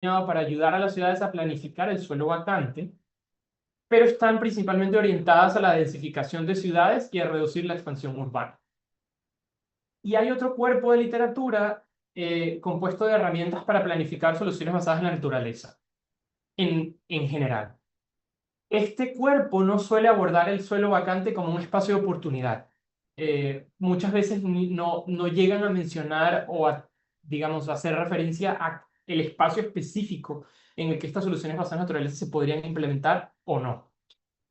para ayudar a las ciudades a planificar el suelo vacante, pero están principalmente orientadas a la densificación de ciudades y a reducir la expansión urbana. Y hay otro cuerpo de literatura compuesto de herramientas para planificar soluciones basadas en la naturaleza, en general. Este cuerpo no suele abordar el suelo vacante como un espacio de oportunidad. Muchas veces no llegan a mencionar o a, digamos, a hacer referencia a el espacio específico en el que estas soluciones basadas en naturaleza se podrían implementar o no.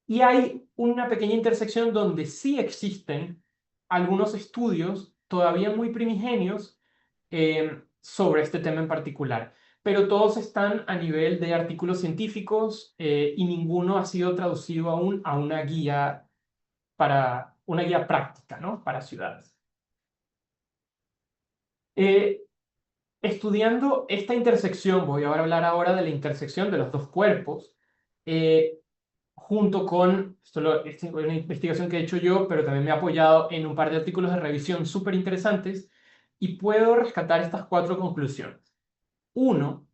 Y hay una pequeña intersección donde sí existen algunos estudios todavía muy primigenios sobre este tema en particular, pero todos están a nivel de artículos científicos y ninguno ha sido traducido aún a una guía práctica, ¿no? Para ciudades. Eh, Estudiando esta intersección, voy a hablar ahora de la intersección de los dos cuerpos, eh, junto con, esta es una investigación que he hecho yo, pero también me he apoyado en un par de artículos de revisión súper interesantes, y puedo rescatar estas cuatro conclusiones. Uno,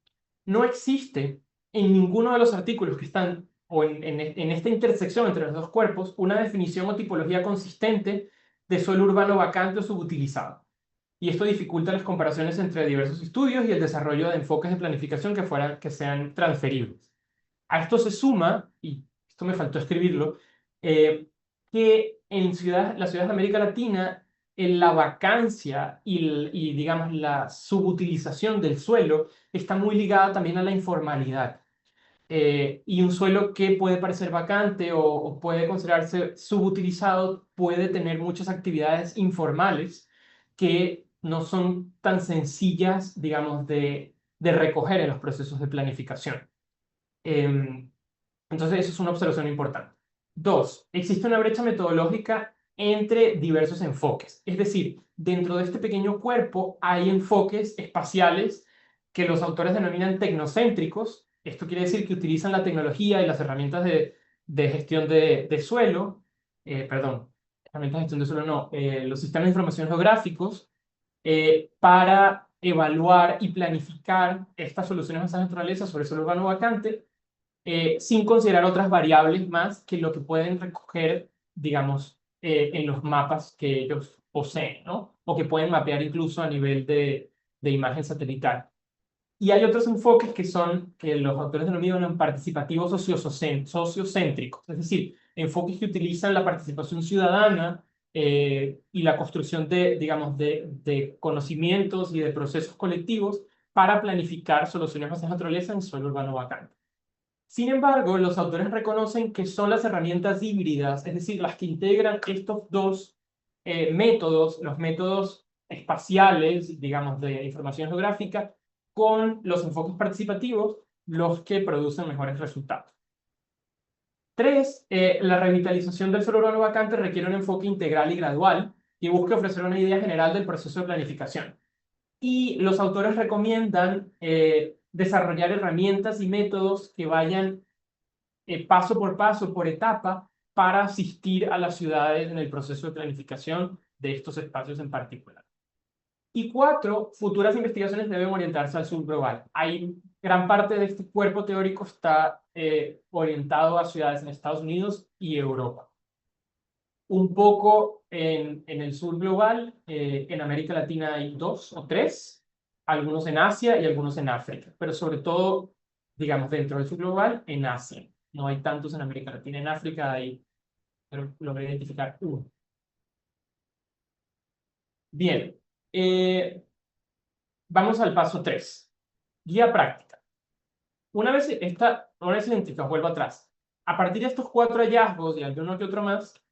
no existe en ninguno de los artículos que están, o en esta intersección entre los dos cuerpos, una definición o tipología consistente de suelo urbano vacante o subutilizado. Y esto dificulta las comparaciones entre diversos estudios y el desarrollo de enfoques de planificación que sean transferibles. A esto se suma, y esto me faltó escribirlo, que en las ciudades de América Latina, en la vacancia digamos, la subutilización del suelo está muy ligada también a la informalidad. Y un suelo que puede parecer vacante o puede considerarse subutilizado puede tener muchas actividades informales que no son tan sencillas, digamos, de recoger en los procesos de planificación. Em, entonces, eso es una observación importante. Dos, existe una brecha metodológica entre diversos enfoques. Es decir, dentro de este pequeño cuerpo hay enfoques espaciales que los autores denominan tecnocéntricos. Esto quiere decir que utilizan la tecnología y las herramientas de gestión de suelo, perdón, herramientas de gestión de suelo no, los sistemas de información geográficos para evaluar y planificar estas soluciones basadas en naturaleza sobre suelo urbano vacante sin considerar otras variables más que lo que pueden recoger, digamos, en los mapas que ellos poseen, ¿no? O que pueden mapear incluso a nivel de imagen satelital. Y hay otros enfoques que los autores denominan participativos sociocéntricos, es decir, enfoques que utilizan la participación ciudadana y la construcción digamos, de conocimientos y de procesos colectivos para planificar soluciones basadas en naturaleza en suelo urbano vacante. Sin embargo, los autores reconocen que son las herramientas híbridas, es decir, las que integran estos dos métodos, los métodos espaciales, digamos, de información geográfica, con los enfoques participativos, los que producen mejores resultados. Tres, la revitalización del suelo urbano vacante requiere un enfoque integral y gradual que busque ofrecer una idea general del proceso de planificación. Y los autores recomiendan desarrollar herramientas y métodos que vayan paso por paso, por etapa, para asistir a las ciudades en el proceso de planificación de estos espacios en particular. Y cuatro, futuras investigaciones deben orientarse al sur global. Hay gran parte de este cuerpo teórico está orientado a ciudades en Estados Unidos y Europa. Un poco en el sur global, en América Latina hay dos o tres, algunos en Asia y algunos en África, pero sobre todo, digamos, dentro del sur global, en Asia. No hay tantos en América Latina. En África hay, pero logré identificar uno. Bien, vamos al paso 3. Guía práctica. Una vez identificados, vuelvo atrás. A partir de estos cuatro hallazgos y alguno que otro más,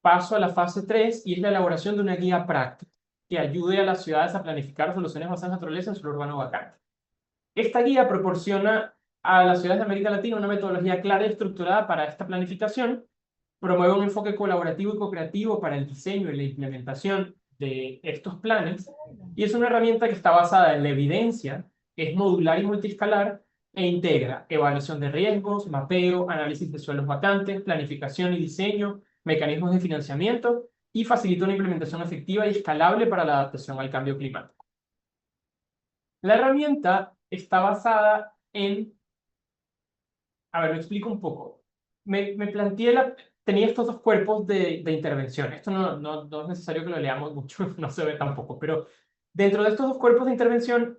paso a la fase 3 y es la elaboración de una guía práctica que ayude a las ciudades a planificar soluciones basadas en naturaleza en suelo urbano vacante. Esta guía proporciona a las ciudades de América Latina una metodología clara y estructurada para esta planificación, promueve un enfoque colaborativo y co-creativo para el diseño y la implementación de estos planes, y es una herramienta que está basada en la evidencia, es modular y multiescalar, e integra evaluación de riesgos, mapeo, análisis de suelos vacantes, planificación y diseño, mecanismos de financiamiento, y facilita una implementación efectiva y escalable para la adaptación al cambio climático. La herramienta está basada en... A ver, lo explico un poco. Me planteé tenía estos dos cuerpos de intervención. Esto no es necesario que lo leamos mucho, no se ve tampoco, pero dentro de estos dos cuerpos de intervención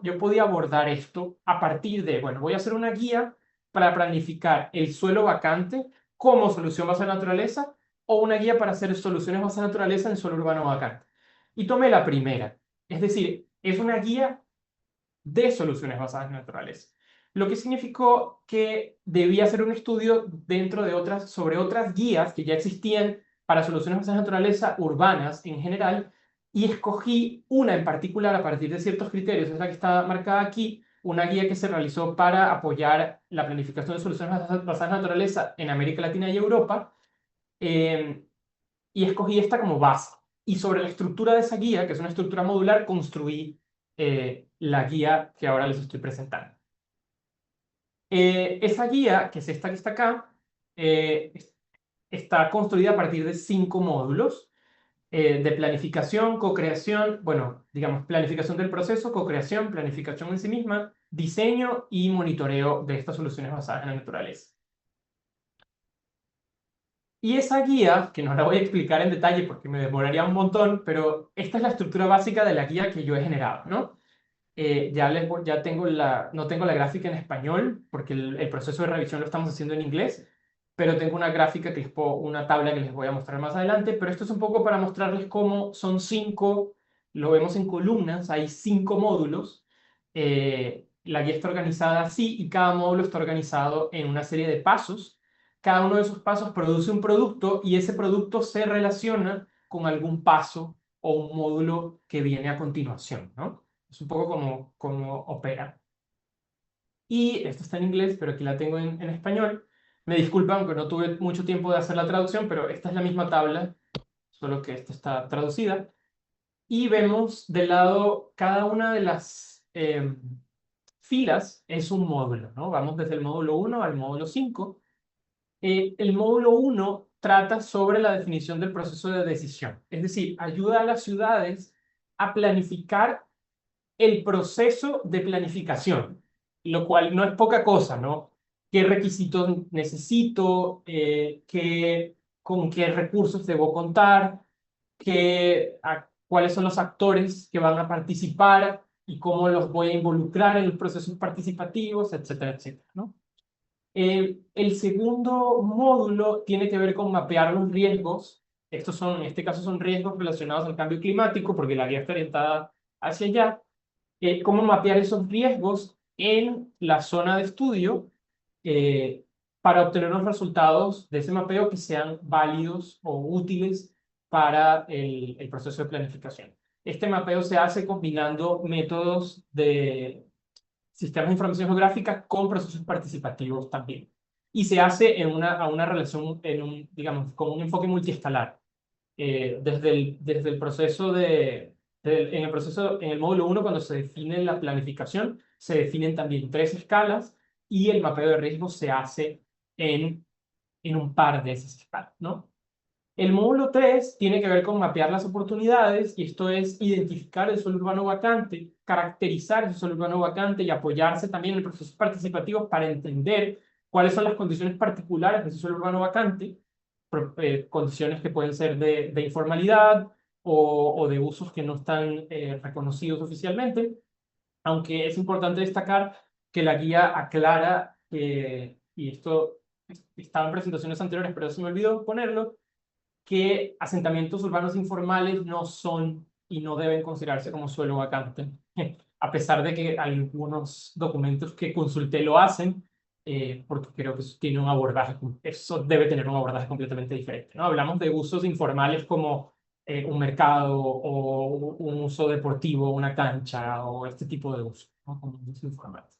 yo podía abordar esto a partir de, bueno, voy a hacer una guía para planificar el suelo vacante como solución basada en naturaleza o una guía para hacer soluciones basadas en naturaleza en suelo urbano vacante. Y tomé la primera, es decir, es una guía de soluciones basadas en naturaleza. Lo que significó que debía hacer un estudio dentro de sobre otras guías que ya existían para soluciones basadas en naturaleza urbanas en general, y escogí una en particular a partir de ciertos criterios, es la que está marcada aquí, una guía que se realizó para apoyar la planificación de soluciones basadas en naturaleza en América Latina y Europa, eh, y escogí esta como base. Y sobre la estructura de esa guía, que es una estructura modular, construí la guía que ahora les estoy presentando. Esa guía, que es esta que está acá, está construida a partir de 5 módulos de planificación, co-creación, bueno, digamos, planificación del proceso, co-creación, planificación en sí misma, diseño y monitoreo de estas soluciones basadas en la naturaleza. Y esa guía, que no la voy a explicar en detalle porque me demoraría un montón, pero esta es la estructura básica de la guía que yo he generado, ¿no? Ya tengo no tengo la gráfica en español porque el proceso de revisión lo estamos haciendo en inglés, pero tengo una gráfica una tabla que les voy a mostrar más adelante, pero esto es un poco para mostrarles cómo son 5, lo vemos en columnas, hay 5 módulos, la guía está organizada así y cada módulo está organizado en una serie de pasos. Cada uno de esos pasos produce un producto y ese producto se relaciona con algún paso o un módulo que viene a continuación, ¿no? Es un poco como opera. Y esto está en inglés, pero aquí la tengo en español. Me disculpan, aunque no tuve mucho tiempo de hacer la traducción, pero esta es la misma tabla, solo que esta está traducida. Y vemos del lado, cada una de las filas es un módulo, ¿no? Vamos desde el módulo 1 al módulo 5. El módulo 1 trata sobre la definición del proceso de decisión, es decir, ayuda a las ciudades a planificar el proceso de planificación, lo cual no es poca cosa, ¿no? ¿Qué requisitos necesito? ¿Con qué recursos debo contar? ¿Cuáles son los actores que van a participar y cómo los voy a involucrar en los procesos participativos, etcétera, etcétera, ¿no? El segundo módulo tiene que ver con mapear los riesgos. En este caso son riesgos relacionados al cambio climático, porque la guía está orientada hacia allá. Cómo mapear esos riesgos en la zona de estudio eh, para obtener los resultados de ese mapeo que sean válidos o útiles para el proceso de planificación. Este mapeo se hace combinando métodos de sistemas de información geográfica con procesos participativos también. Y se hace a una relación, digamos, con un enfoque multiescalar. Desde el proceso en el módulo 1, cuando se define la planificación, se definen también 3 escalas y el mapeo de riesgos se hace en, en un par de esas escalas, ¿no? El módulo 3 tiene que ver con mapear las oportunidades, y esto es identificar el suelo urbano vacante, caracterizar ese suelo urbano vacante y apoyarse también en procesos participativos para entender cuáles son las condiciones particulares de ese suelo urbano vacante, condiciones que pueden ser de informalidad o de usos que no están reconocidos oficialmente, aunque es importante destacar que la guía aclara y esto estaba en presentaciones anteriores, pero se me olvidó ponerlo, que asentamientos urbanos informales no son y no deben considerarse como suelo vacante, a pesar de que algunos documentos que consulté lo hacen, porque creo que eso tiene un abordaje, eso debe tener un abordaje completamente diferente, ¿no? Hablamos de usos informales como un mercado o un uso deportivo, una cancha o este tipo de usos, ¿no? Como usos informales.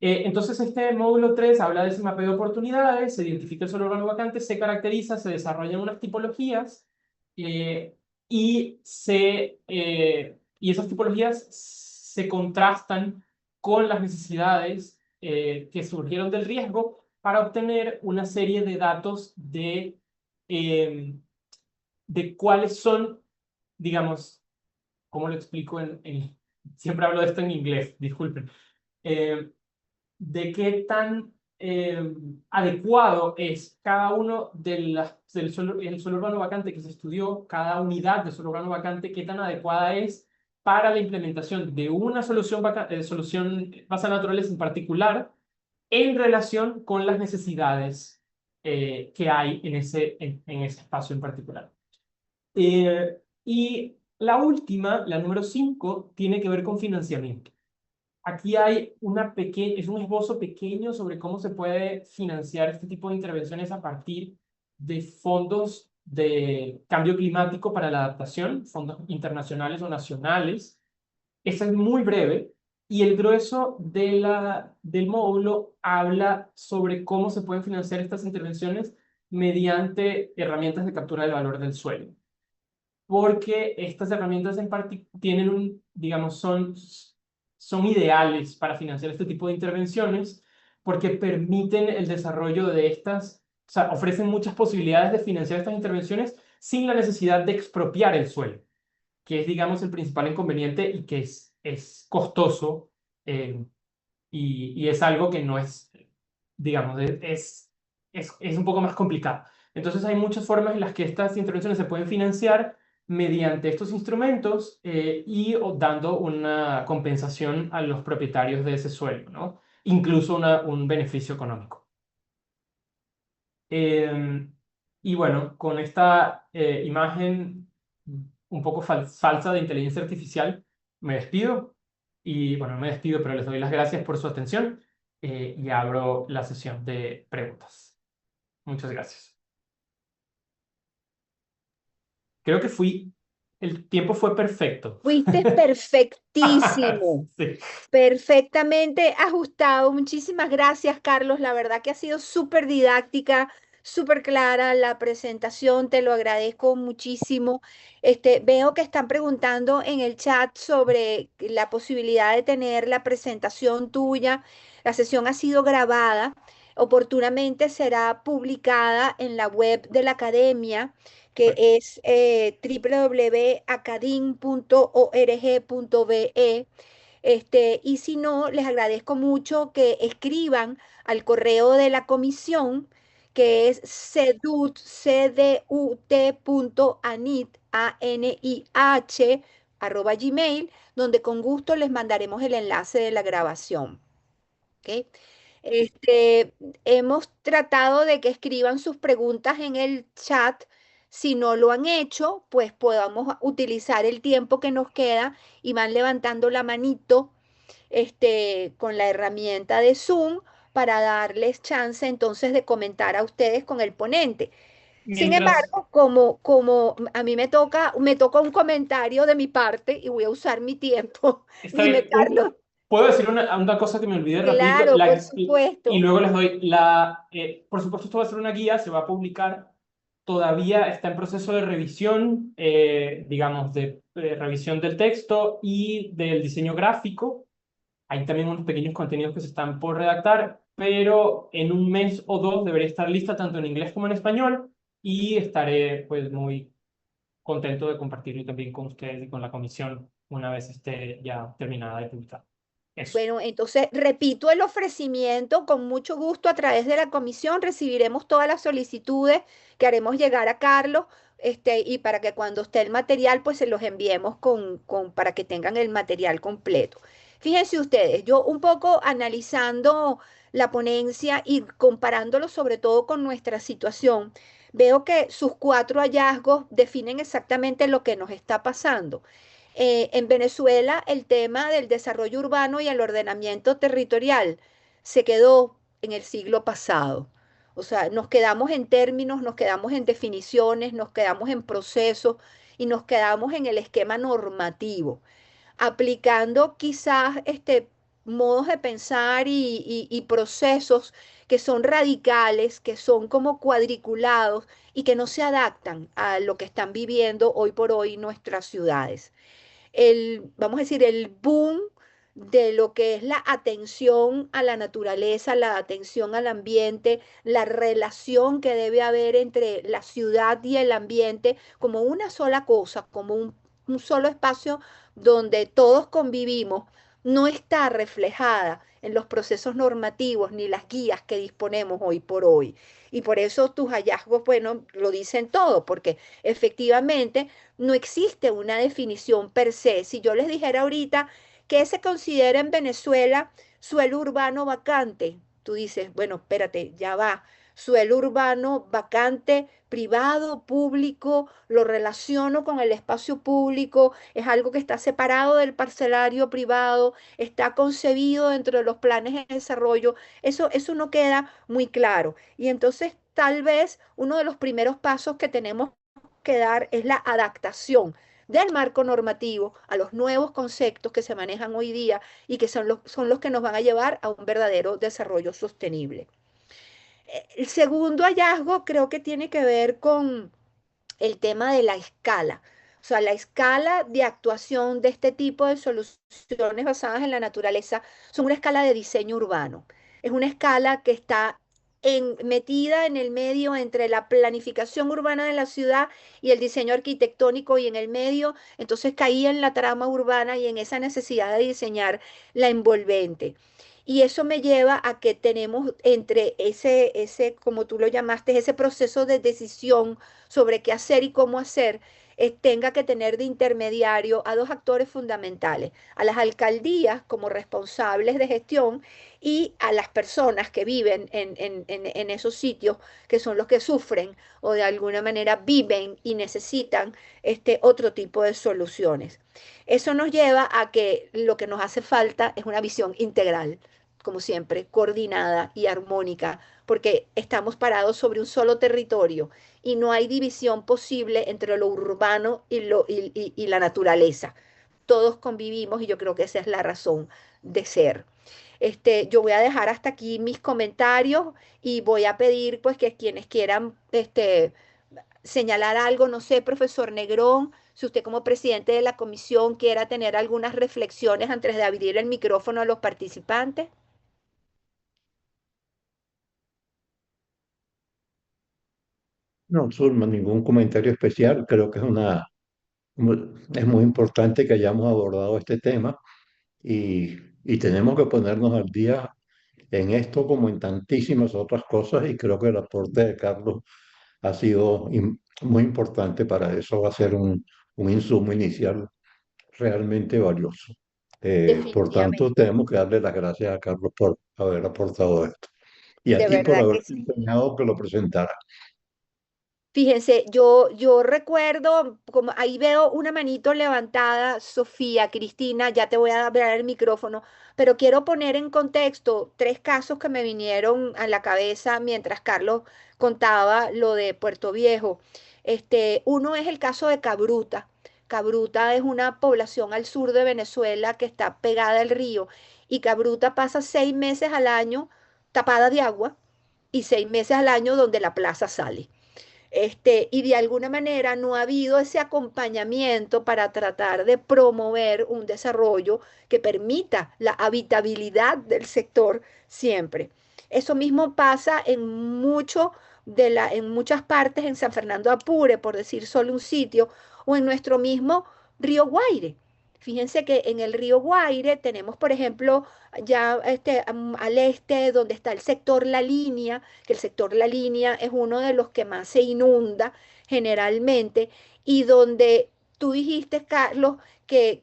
Entonces, este módulo 3 habla de ese mapeo de oportunidades, se identifica el suelo urbano vacante, se caracteriza, se desarrollan unas tipologías eh, y esas tipologías se contrastan con las necesidades que surgieron del riesgo para obtener una serie de datos eh, de cuáles son, digamos, ¿cómo lo explico siempre hablo de esto en inglés, disculpen. eh, de qué tan adecuado es cada uno el suelo urbano vacante que se estudió, cada unidad de suelo urbano vacante, qué tan adecuada es para la implementación de una solución basada en naturales en particular en relación con las necesidades que hay en ese espacio en particular. Y la última, la número 5, tiene que ver con financiamiento. Aquí hay es un esbozo pequeño sobre cómo se puede financiar este tipo de intervenciones a partir de fondos de cambio climático para la adaptación, fondos internacionales o nacionales. Esta es muy breve y el grueso del módulo habla sobre cómo se pueden financiar estas intervenciones mediante herramientas de captura del valor del suelo, porque estas herramientas en tienen digamos, son ideales para financiar este tipo de intervenciones porque permiten el desarrollo de o sea, ofrecen muchas posibilidades de financiar estas intervenciones sin la necesidad de expropiar el suelo, que es, digamos, el principal inconveniente y que es costoso, eh, y es algo que no es, digamos, es un poco más complicado. Entonces hay muchas formas en las que estas intervenciones se pueden financiar mediante estos instrumentos, y dando una compensación a los propietarios de ese suelo, ¿no? Incluso un beneficio económico. Y bueno, con esta imagen un poco falsa de inteligencia artificial, me despido. Y bueno, me despido, pero les doy las gracias por su atención, y abro la sesión de preguntas. Muchas gracias. Creo que el tiempo fue perfecto. Fuiste perfectísimo. Sí. Perfectamente ajustado. Muchísimas gracias, Carlos. La verdad que ha sido súper didáctica, súper clara la presentación. Te lo agradezco muchísimo. Veo que están preguntando en el chat sobre la posibilidad de tener la presentación tuya. La sesión ha sido grabada. Oportunamente será publicada en la web de la academia, que es www.acadin.org.be. Y si no, les agradezco mucho que escriban al correo de la comisión, que es cdut.anit, @gmail, donde con gusto les mandaremos el enlace de la grabación. ¿Ok? Este, Hemos tratado de que escriban sus preguntas en el chat. Si no lo han hecho, pues podamos utilizar el tiempo que nos queda y van levantando la manito, con la herramienta de Zoom, para darles chance entonces de comentar a ustedes con el ponente. Sin Mientras embargo, como a mí me toca un comentario de mi parte y voy a usar mi tiempo. está Dime, bien, Carlos. puedo decir una cosa que me olvidé rapidito, Claro, por y supuesto. luego les doy por supuesto, esto va a ser una guía, se va a publicar, todavía está en proceso de revisión, digamos, de revisión del texto y del diseño gráfico. Hay también unos pequeños contenidos que se están por redactar, pero en un mes o dos debería estar lista tanto en inglés como en español, y estaré pues muy contento de compartirlo también con ustedes y con la comisión una vez esté ya terminada de publicar. Eso. Bueno, entonces repito el ofrecimiento con mucho gusto a través de la comisión. Recibiremos todas las solicitudes que haremos llegar a Carlos, y para que cuando esté el material, pues se los enviemos para que tengan el material completo. Fíjense ustedes, yo un poco analizando la ponencia y comparándolo sobre todo con nuestra situación, veo que sus 4 hallazgos definen exactamente lo que nos está pasando. En Venezuela, el tema del desarrollo urbano y el ordenamiento territorial se quedó en el siglo pasado. O sea, nos quedamos en términos, nos quedamos en definiciones, nos quedamos en procesos y nos quedamos en el esquema normativo, aplicando quizás modos de pensar y procesos que son radicales, que son como cuadriculados y que no se adaptan a lo que están viviendo hoy por hoy nuestras ciudades. Vamos a decir, el boom de lo que es la atención a la naturaleza, la atención al ambiente, la relación que debe haber entre la ciudad y el ambiente como una sola cosa, como un solo espacio donde todos convivimos, no está reflejada en los procesos normativos ni las guías que disponemos hoy por hoy. Y por eso tus hallazgos, bueno, lo dicen todo, porque efectivamente no existe una definición per se. Si yo les dijera ahorita que se considera en Venezuela suelo urbano vacante, tú dices, bueno, espérate, ya va. Suelo urbano vacante, privado, público, lo relaciono con el espacio público, es algo que está separado del parcelario privado, está concebido dentro de los planes de desarrollo. Eso no queda muy claro. Y entonces tal vez uno de los primeros pasos que tenemos que dar es la adaptación del marco normativo a los nuevos conceptos que se manejan hoy día y que son los que nos van a llevar a un verdadero desarrollo sostenible. El segundo hallazgo creo que tiene que ver con el tema de la escala. O sea, la escala de actuación de este tipo de soluciones basadas en la naturaleza son una escala de diseño urbano. Es una escala que está metida en el medio entre la planificación urbana de la ciudad y el diseño arquitectónico y en el medio, entonces caía en la trama urbana y en esa necesidad de diseñar la envolvente. Y eso me lleva a que tenemos entre como tú lo llamaste, ese proceso de decisión sobre qué hacer y cómo hacer, tenga que tener de intermediario a dos actores fundamentales, a las alcaldías como responsables de gestión y a las personas que viven en esos sitios, que son los que sufren o de alguna manera viven y necesitan otro tipo de soluciones. Eso nos lleva a que lo que nos hace falta es una visión integral, como siempre, coordinada y armónica, porque estamos parados sobre un solo territorio y no hay división posible entre lo urbano y la naturaleza. Todos convivimos y yo creo que esa es la razón de ser. Yo voy a dejar hasta aquí mis comentarios y voy a pedir pues que quienes quieran señalar algo, no sé, profesor Negrón, si usted como presidente de la comisión quiera tener algunas reflexiones antes de abrir el micrófono a los participantes. No, Zulma, ningún comentario especial. Creo que es muy importante que hayamos abordado este tema y tenemos que ponernos al día en esto como en tantísimas otras cosas y creo que el aporte de Carlos ha sido muy importante para eso. Va a ser un insumo inicial realmente valioso. Por tanto, Definitivamente, tenemos que darle las gracias a Carlos por haber aportado esto y a de ti por verdad que haberte sí. empeñado que lo presentara. Fíjense, yo recuerdo, como ahí veo una manito levantada, Sofía, Cristina, ya te voy a dar el micrófono, pero quiero poner en contexto tres casos que me vinieron a la cabeza mientras Carlos contaba lo de Puerto Viejo. Uno es el caso de Cabruta. Cabruta es una población al sur de Venezuela que está pegada al río y Cabruta pasa 6 meses al año tapada de agua y 6 meses al año donde la plaza sale. Y de alguna manera no ha habido ese acompañamiento para tratar de promover un desarrollo que permita la habitabilidad del sector siempre. Eso mismo pasa en muchas partes en San Fernando de Apure, por decir solo un sitio, o en nuestro mismo río Guaire. Fíjense que en el río Guaire tenemos, por ejemplo, ya al este, donde está el sector La Línea, que el sector La Línea es uno de los que más se inunda generalmente y donde tú dijiste, Carlos, que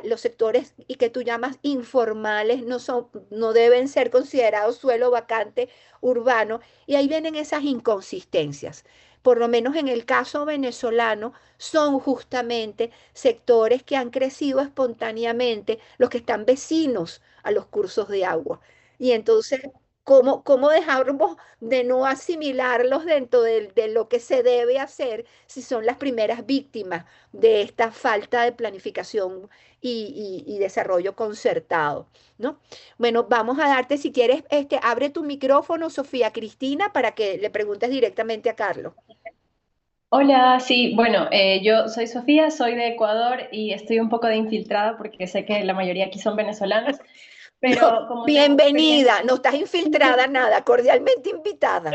los sectores y que tú llamas informales no deben ser considerados suelo vacante urbano y ahí vienen esas inconsistencias. Por lo menos en el caso venezolano, son justamente sectores que han crecido espontáneamente, los que están vecinos a los cursos de agua. Y entonces, ¿cómo dejamos de no asimilarlos dentro de lo que se debe hacer si son las primeras víctimas de esta falta de planificación y desarrollo concertado, ¿no? Bueno, vamos a darte, si quieres, abre tu micrófono, Sofía Cristina, para que le preguntes directamente a Carlos. Hola, sí, bueno, yo soy Sofía, soy de Ecuador y estoy un poco de infiltrada porque sé que la mayoría aquí son venezolanos, No, pero como tengo experiencia, bienvenida, no estás infiltrada nada, cordialmente invitada.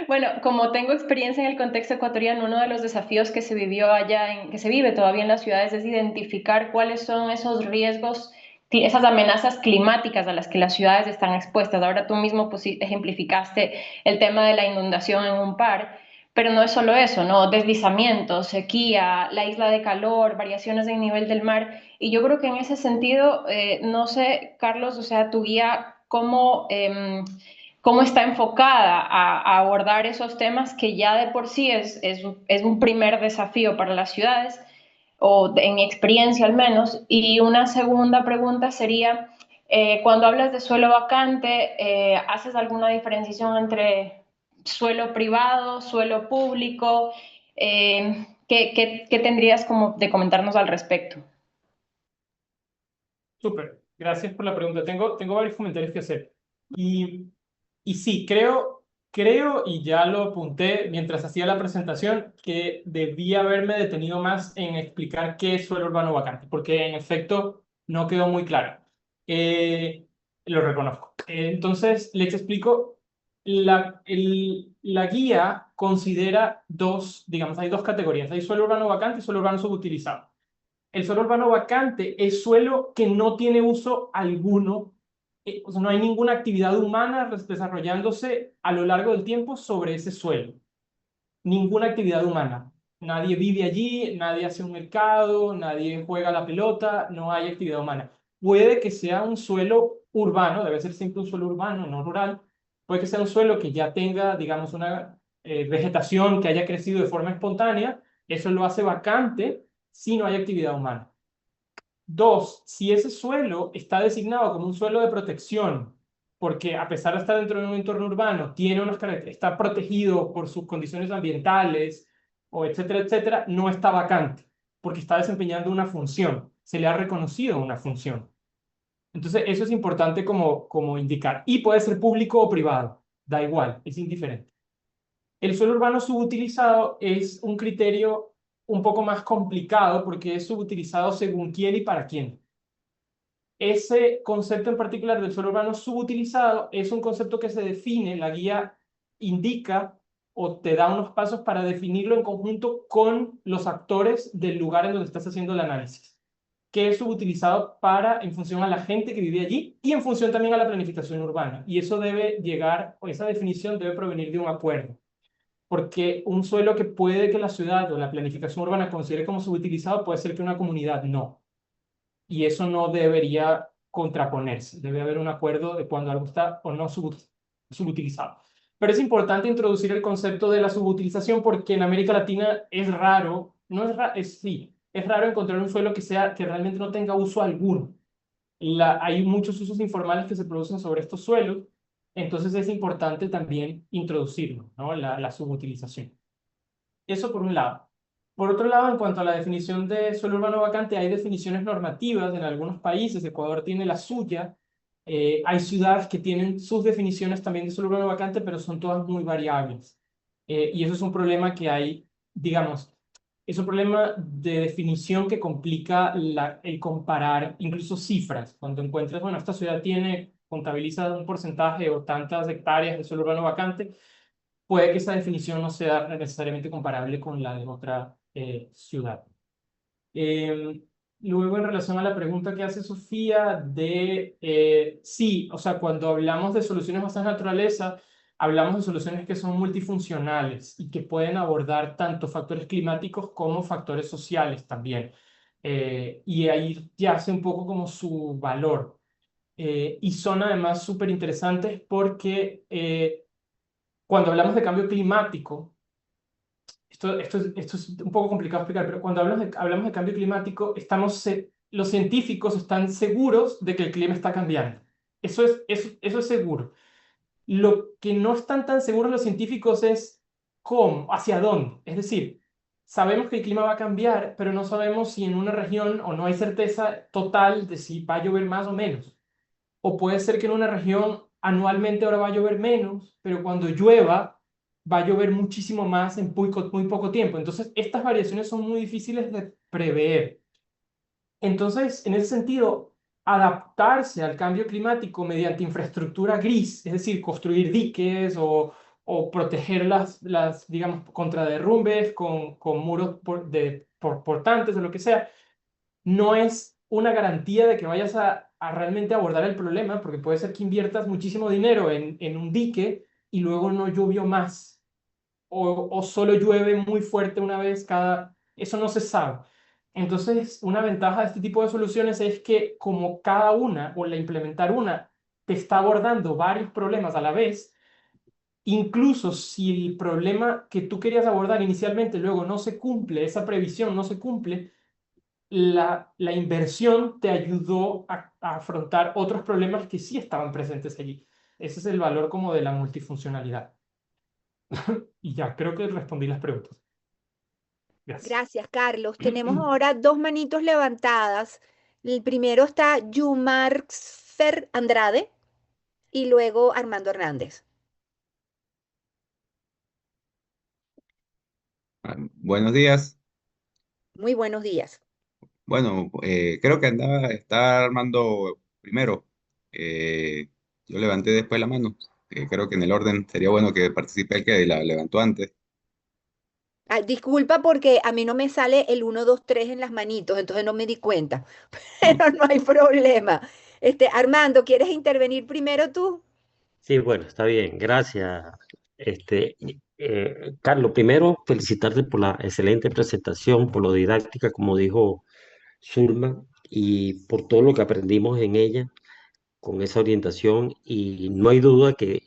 bueno, como tengo experiencia en el contexto ecuatoriano, uno de los desafíos que se vivió allá, que se vive todavía en las ciudades, es identificar cuáles son esos riesgos esas amenazas climáticas a las que las ciudades están expuestas. Ahora tú mismo pues, ejemplificaste el tema de la inundación en un par, pero no es solo eso, ¿no? Deslizamientos, sequía, la isla de calor, variaciones en nivel del mar. Y yo creo que en ese sentido, no sé, Carlos, o sea, tu guía, cómo está enfocada a abordar esos temas que ya de por sí es un primer desafío para las ciudades, o en mi experiencia al menos. Y una segunda pregunta sería, cuando hablas de suelo vacante, ¿haces alguna diferenciación entre suelo privado, suelo público? ¿Qué tendrías como de comentarnos al respecto? Súper, gracias por la pregunta. Tengo varios comentarios que hacer. Y, y sí, creo, y ya lo apunté mientras hacía la presentación, que debía haberme detenido más en explicar qué es suelo urbano vacante, porque en efecto no quedó muy claro. Eh, lo reconozco. Entonces, les explico. La guía considera dos, digamos, hay dos categorías. Hay suelo urbano vacante y suelo urbano subutilizado. El suelo urbano vacante es suelo que no tiene uso alguno, o sea, no hay ninguna actividad humana desarrollándose a lo largo del tiempo sobre ese suelo. Ninguna actividad humana. Nadie vive allí, nadie hace un mercado, nadie juega la pelota, no hay actividad humana. Puede que sea un suelo urbano, debe ser siempre un suelo urbano, no rural. Puede que sea un suelo que ya tenga, digamos, una vegetación que haya crecido de forma espontánea. Eso lo hace vacante si no hay actividad humana. Dos, si ese suelo está designado como un suelo de protección, porque a pesar de estar dentro de un entorno urbano, tiene unas está protegido por sus condiciones ambientales, o etcétera, etcétera, no está vacante, porque está desempeñando una función, se le ha reconocido una función. Entonces, eso es importante como indicar. Y puede ser público o privado, da igual, es indiferente. El suelo urbano subutilizado es un criterio un poco más complicado porque es subutilizado según quién y para quién. Ese concepto en particular del suelo urbano subutilizado es un concepto que se define, la guía indica o te da unos pasos para definirlo en conjunto con los actores del lugar en donde estás haciendo el análisis, que es subutilizado en función a la gente que vive allí y en función también a la planificación urbana. Y eso debe llegar, o esa definición debe provenir de un acuerdo, porque un suelo que puede que la ciudad o la planificación urbana considere como subutilizado puede ser que una comunidad no. Y eso no debería contraponerse. Debe haber un acuerdo de cuando algo está o no subutilizado. Pero es importante introducir el concepto de la subutilización porque en América Latina es raro, no es, sí, es raro encontrar un suelo que realmente no tenga uso alguno. Hay muchos usos informales que se producen sobre estos suelos, entonces es importante también introducirlo, ¿no? La subutilización. Eso por un lado. Por otro lado, en cuanto a la definición de suelo urbano vacante, hay definiciones normativas en algunos países. Ecuador tiene la suya. Hay ciudades que tienen sus definiciones también de suelo urbano vacante, pero son todas muy variables. Y eso es un problema que hay, digamos, es un problema de definición que complica el comparar incluso cifras. Cuando encuentras, bueno, esta ciudad contabiliza un porcentaje o tantas hectáreas de suelo urbano vacante, puede que esa definición no sea necesariamente comparable con la de otra ciudad. Eh, Luego, en relación a la pregunta que hace Sofía sí, o sea, cuando hablamos de soluciones basadas en naturaleza, hablamos de soluciones que son multifuncionales y que pueden abordar tanto factores climáticos como factores sociales también. Y ahí yace un poco como su valor. Y son además súper interesantes porque cuando hablamos de cambio climático, esto es un poco complicado de explicar, pero cuando hablamos de cambio climático, los científicos están seguros de que el clima está cambiando. Eso es seguro. Lo que no están tan seguros los científicos es cómo, hacia dónde. Es decir, sabemos que el clima va a cambiar, pero no sabemos si en una región o no hay certeza total de si va a llover más o menos. O puede ser que en una región anualmente ahora va a llover menos, pero cuando llueva va a llover muchísimo más en muy poco tiempo. Entonces, estas variaciones son muy difíciles de prever. Entonces, en ese sentido, adaptarse al cambio climático mediante infraestructura gris, es decir, construir diques o proteger digamos, contra derrumbes con muros portantes o lo que sea, no es una garantía de que vayas a realmente abordar el problema, porque puede ser que inviertas muchísimo dinero en un dique y luego no llovió más, o solo llueve muy fuerte una vez cada... Eso no se sabe. Entonces, una ventaja de este tipo de soluciones es que como cada una, o la implementar una, te está abordando varios problemas a la vez, incluso si el problema que tú querías abordar inicialmente luego no se cumple, esa previsión no se cumple, la inversión te ayudó a afrontar otros problemas que sí estaban presentes allí. Ese es el valor como de la multifuncionalidad. Y ya, creo que respondí las preguntas. Gracias. Gracias, Carlos. Tenemos ahora dos manitos levantadas. El primero está Yumarxfer Andrade y luego Armando Hernández. Buenos días. Muy buenos días. Bueno, creo que está Armando primero. Eh, yo levanté después la mano. Creo que en el orden sería bueno que participe el que la levantó antes. Ah, disculpa porque a mí no me sale el 1, 2, 3 en las manitos, entonces no me di cuenta, pero no hay problema. Armando, ¿quieres intervenir primero tú? Sí, bueno, está bien, gracias. Carlos, primero felicitarte por la excelente presentación, por lo didáctica, como dijo Zulma, y por todo lo que aprendimos en ella con esa orientación. Y no hay duda que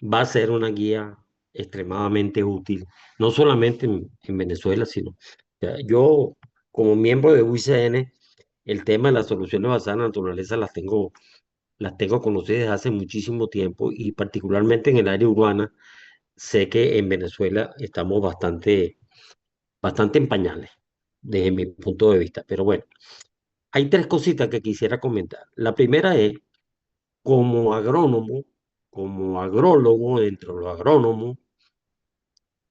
va a ser una guía extremadamente útil, no solamente en Venezuela, sino yo, como miembro de UICN, el tema de las soluciones basadas en la naturaleza las tengo conocidas desde hace muchísimo tiempo y particularmente en el área urbana, sé que en Venezuela estamos bastante en pañales desde mi punto de vista. Pero bueno, hay tres cositas que quisiera comentar. La primera es, como agrónomo, como agrólogo, entre los agrónomos,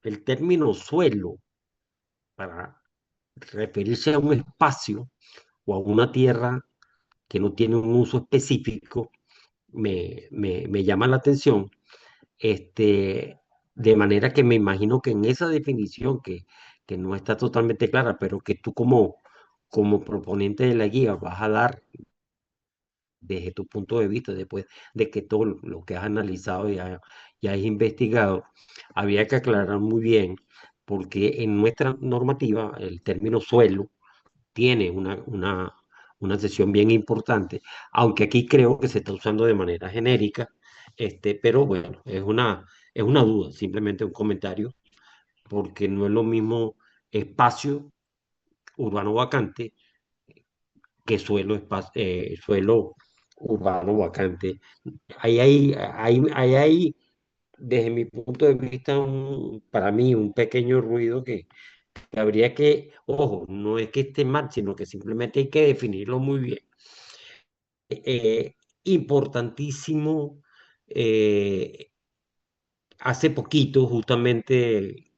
el término suelo para referirse a un espacio o a una tierra que no tiene un uso específico me llama la atención. Este, de manera que me imagino que en esa definición que no está totalmente clara, pero que tú como proponente de la guía vas a dar desde tu punto de vista, después de que todo lo que has analizado ya has investigado, había que aclarar muy bien, porque en nuestra normativa el término suelo tiene una sesión bien importante, aunque aquí creo que se está usando de manera genérica, pero bueno, es una duda, simplemente un comentario, porque no es lo mismo espacio urbano vacante que suelo urbano vacante. Ahí hay, desde mi punto de vista, para mí, un pequeño ruido que habría que, ojo, no es que esté mal, sino que simplemente hay que definirlo muy bien. Importantísimo, eh, hace poquito, justamente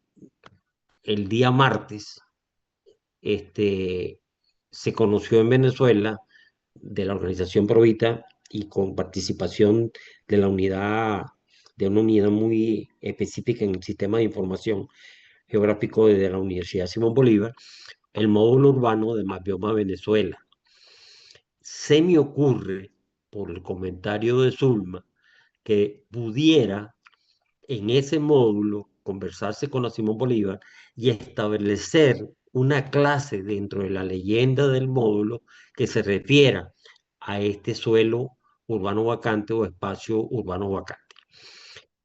el día martes, este, se conoció en Venezuela de la organización Provita y con participación de de una unidad muy específica en el sistema de información geográfico de la Universidad Simón Bolívar, el módulo urbano de Mapbioma Venezuela. Se me ocurre, por el comentario de Zulma, que pudiera en ese módulo conversarse con la Simón Bolívar y establecer una clase dentro de la leyenda del módulo que se refiera a este suelo urbano vacante o espacio urbano vacante.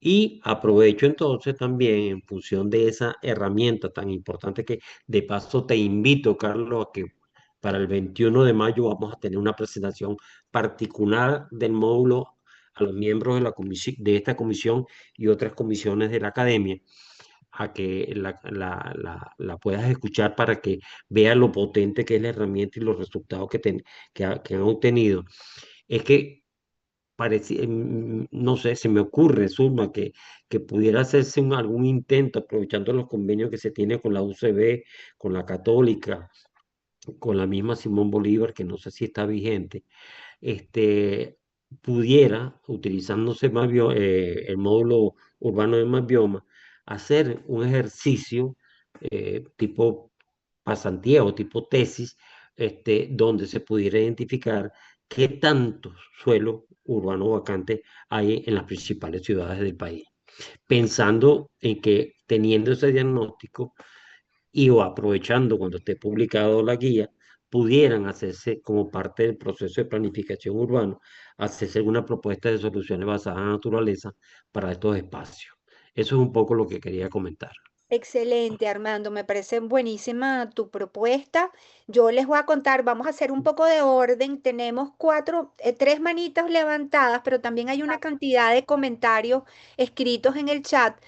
Y aprovecho entonces también en función de esa herramienta tan importante que de paso te invito, Carlos, a que para el 21 de mayo vamos a tener una presentación particular del módulo a los miembros de de esta comisión y otras comisiones de la academia, a que la puedas escuchar para que veas lo potente que es la herramienta y los resultados que han obtenido. Es que no sé, se me ocurre, Zulma, que pudiera hacerse algún intento, aprovechando los convenios que se tiene con la UCB, con la Católica, con la misma Simón Bolívar, que no sé si está vigente, este, pudiera, utilizándose el módulo urbano de Mapbioma, hacer un ejercicio tipo pasantía o tipo tesis, donde se pudiera identificar qué tanto suelo urbano vacante hay en las principales ciudades del país, pensando en que teniendo ese diagnóstico y o aprovechando cuando esté publicado la guía, pudieran hacerse como parte del proceso de planificación urbano, hacerse alguna propuesta de soluciones basadas en la naturaleza para estos espacios. Eso es un poco lo que quería comentar. Excelente, Armando, me parece buenísima tu propuesta. Yo les voy a contar, vamos a hacer un poco de orden. Tenemos tres manitas levantadas, pero también hay una cantidad de comentarios escritos en el chat.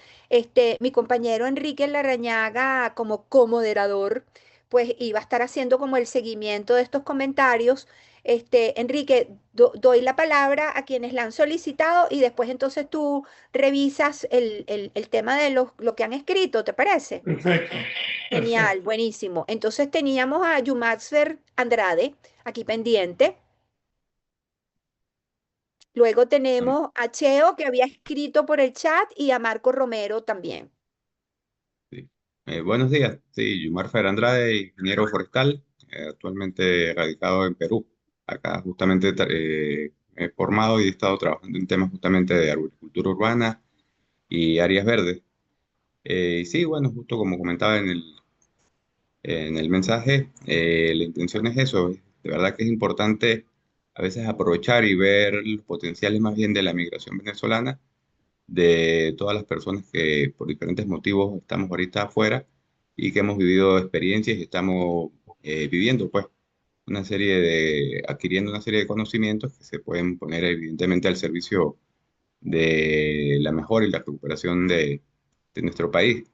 Mi compañero Enrique Larrañaga, como comoderador, pues iba a estar haciendo como el seguimiento de estos comentarios. Enrique, doy la palabra a quienes la han solicitado y después entonces tú revisas el tema de lo que han escrito, ¿te parece? Perfecto, Genial, perfecto. buenísimo. Entonces teníamos a Yumaxfer Andrade aquí pendiente. Luego Bueno, tenemos a Cheo que había escrito por el chat y a Marco Romero también. sí. Buenos días, sí, Yumar Fer Andrade, ingeniero forestal, actualmente radicado en Perú. Acá justamente he formado y he estado trabajando en temas justamente de arboricultura urbana y áreas verdes. Y sí, bueno, justo como comentaba en el mensaje, la intención es eso. De verdad que es importante a veces aprovechar y ver los potenciales más bien de la migración venezolana, de todas las personas que por diferentes motivos estamos ahorita afuera y que hemos vivido experiencias y estamos viviendo pues adquiriendo una serie de conocimientos que se pueden poner evidentemente al servicio de la mejora y la recuperación de nuestro país.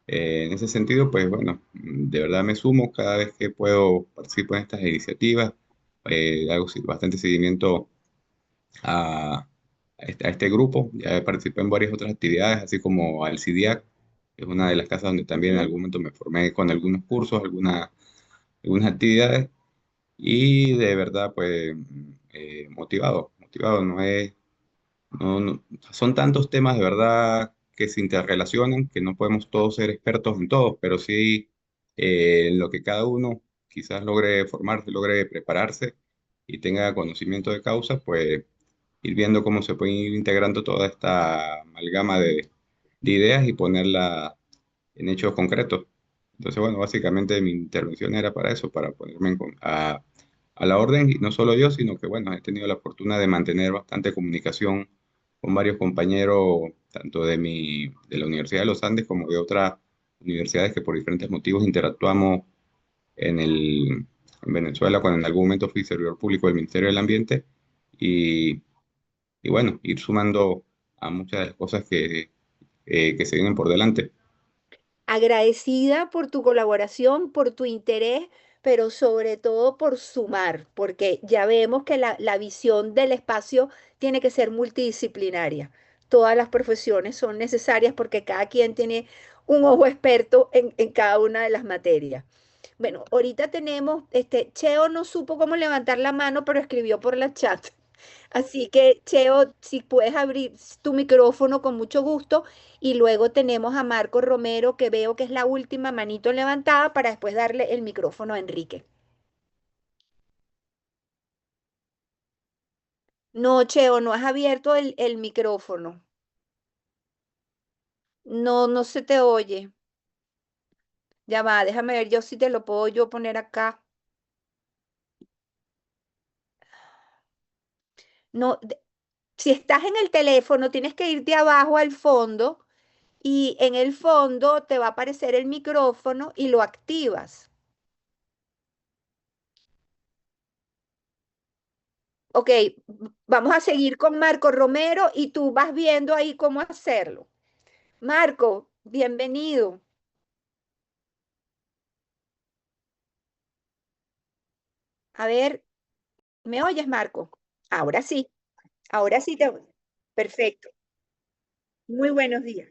En ese sentido, pues bueno, de verdad me sumo cada vez que puedo participo en estas iniciativas, hago bastante seguimiento a, a este grupo, ya participé en varias otras actividades, así como al CIDIAC, que es una de las casas donde también en algún momento me formé con algunos cursos, algunas actividades, y de verdad, pues motivado, son tantos temas de verdad que se interrelacionan que no podemos todos ser expertos en todos, pero sí en lo que cada uno quizás logre formarse, logre prepararse y tenga conocimiento de causa, pues ir viendo cómo se puede ir integrando toda esta amalgama de ideas y ponerla en hechos concretos. Entonces, bueno, básicamente mi intervención era para eso, para ponerme a la orden, y no solo yo, sino que, bueno, he tenido la fortuna de mantener bastante comunicación con varios compañeros, tanto de la Universidad de los Andes como de otras universidades que por diferentes motivos interactuamos en Venezuela, cuando en algún momento fui servidor público del Ministerio del Ambiente, y, y bueno, ir sumando a muchas de las cosas que se vienen por delante. Agradecida por tu colaboración, por tu interés, pero sobre todo por sumar, porque ya vemos que la visión del espacio tiene que ser multidisciplinaria. Todas las profesiones son necesarias porque cada quien tiene un ojo experto en cada una de las materias. Bueno, ahorita tenemos, Cheo no supo cómo levantar la mano, pero escribió por la chat. Así que, Cheo, si puedes abrir tu micrófono con mucho gusto. Y luego tenemos a Marco Romero, que veo que es la última manito levantada para después darle el micrófono a Enrique. No, Cheo, no has abierto el micrófono. No, no se te oye. Ya va, déjame ver yo si te lo puedo yo poner acá. No, si estás en el teléfono, tienes que irte abajo al fondo y en el fondo te va a aparecer el micrófono y lo activas. Ok, vamos a seguir con Marco Romero y tú vas viendo ahí cómo hacerlo. Marco, bienvenido. A ver, ¿me oyes, Marco? Ahora sí te oigo. Perfecto. Muy buenos días.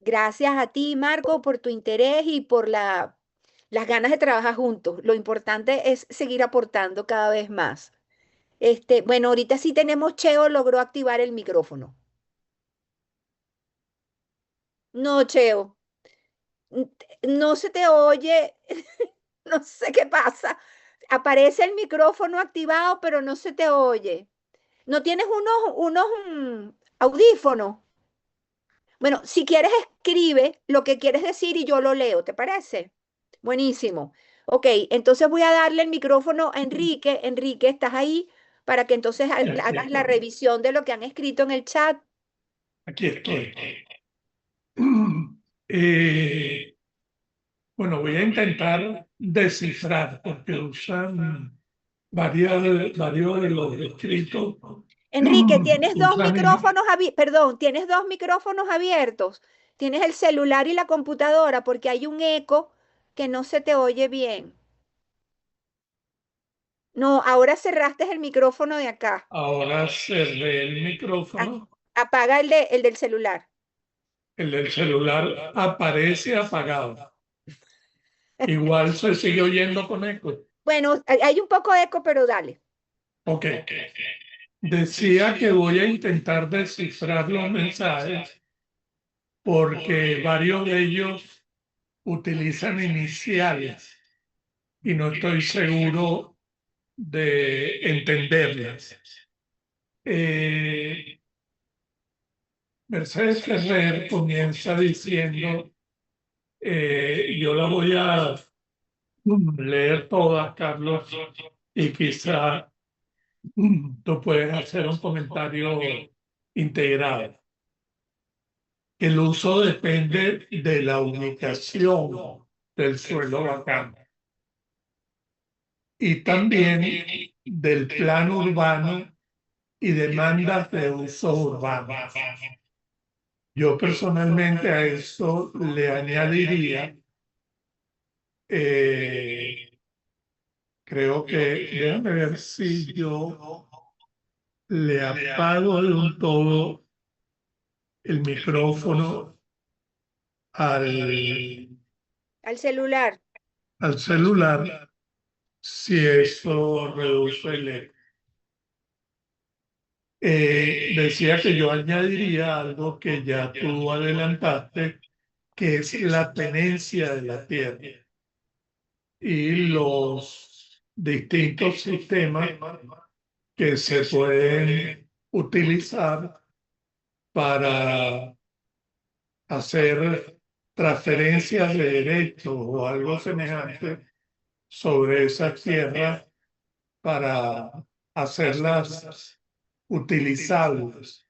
Gracias a ti, Marco, por tu interés y por las ganas de trabajar juntos. Lo importante es seguir aportando cada vez más. Bueno, ahorita sí tenemos, Cheo logró activar el micrófono. No, Cheo, no se te oye, no sé qué pasa. Aparece el micrófono activado, pero no se te oye. ¿No tienes unos audífonos? Bueno, si quieres, escribe lo que quieres decir y yo lo leo, ¿te parece? Buenísimo. Ok, entonces voy a darle el micrófono a Enrique. Enrique, ¿estás ahí? Para que entonces Aquí hagas la estoy. revisión de lo que han escrito en el chat. Aquí estoy. Eh, bueno, voy a intentar descifrar porque usan varios de los escritos. Enrique, tienes dos Usan micrófonos perdón, tienes dos micrófonos abiertos. Tienes el celular y la computadora porque hay un eco que no se te oye bien. No, ahora cerraste el micrófono de acá. ahora cerré el A- micrófono. Apaga el del celular. El del celular aparece apagado. Igual se sigue oyendo con eco. Bueno, hay un poco de eco, pero dale. Ok. Decía que voy a intentar descifrar los mensajes porque varios de ellos utilizan iniciales y no estoy seguro de entenderlas. Mercedes Ferrer comienza diciendo, yo la voy a leer todas, Carlos, y quizá tú puedes hacer un comentario integrado. El uso depende de la ubicación del suelo vacante y también del plan urbano y demandas de uso urbano. Yo personalmente a eso le añadiría, creo que, déjame ver si yo le apago de un todo el micrófono al, Al celular. al celular, si eso reduce el eco. Decía que yo añadiría algo que ya tú adelantaste, que es la tenencia de la tierra y los distintos sistemas que se pueden utilizar para hacer transferencias de derechos o algo semejante sobre esas tierras para hacerlas utilizables.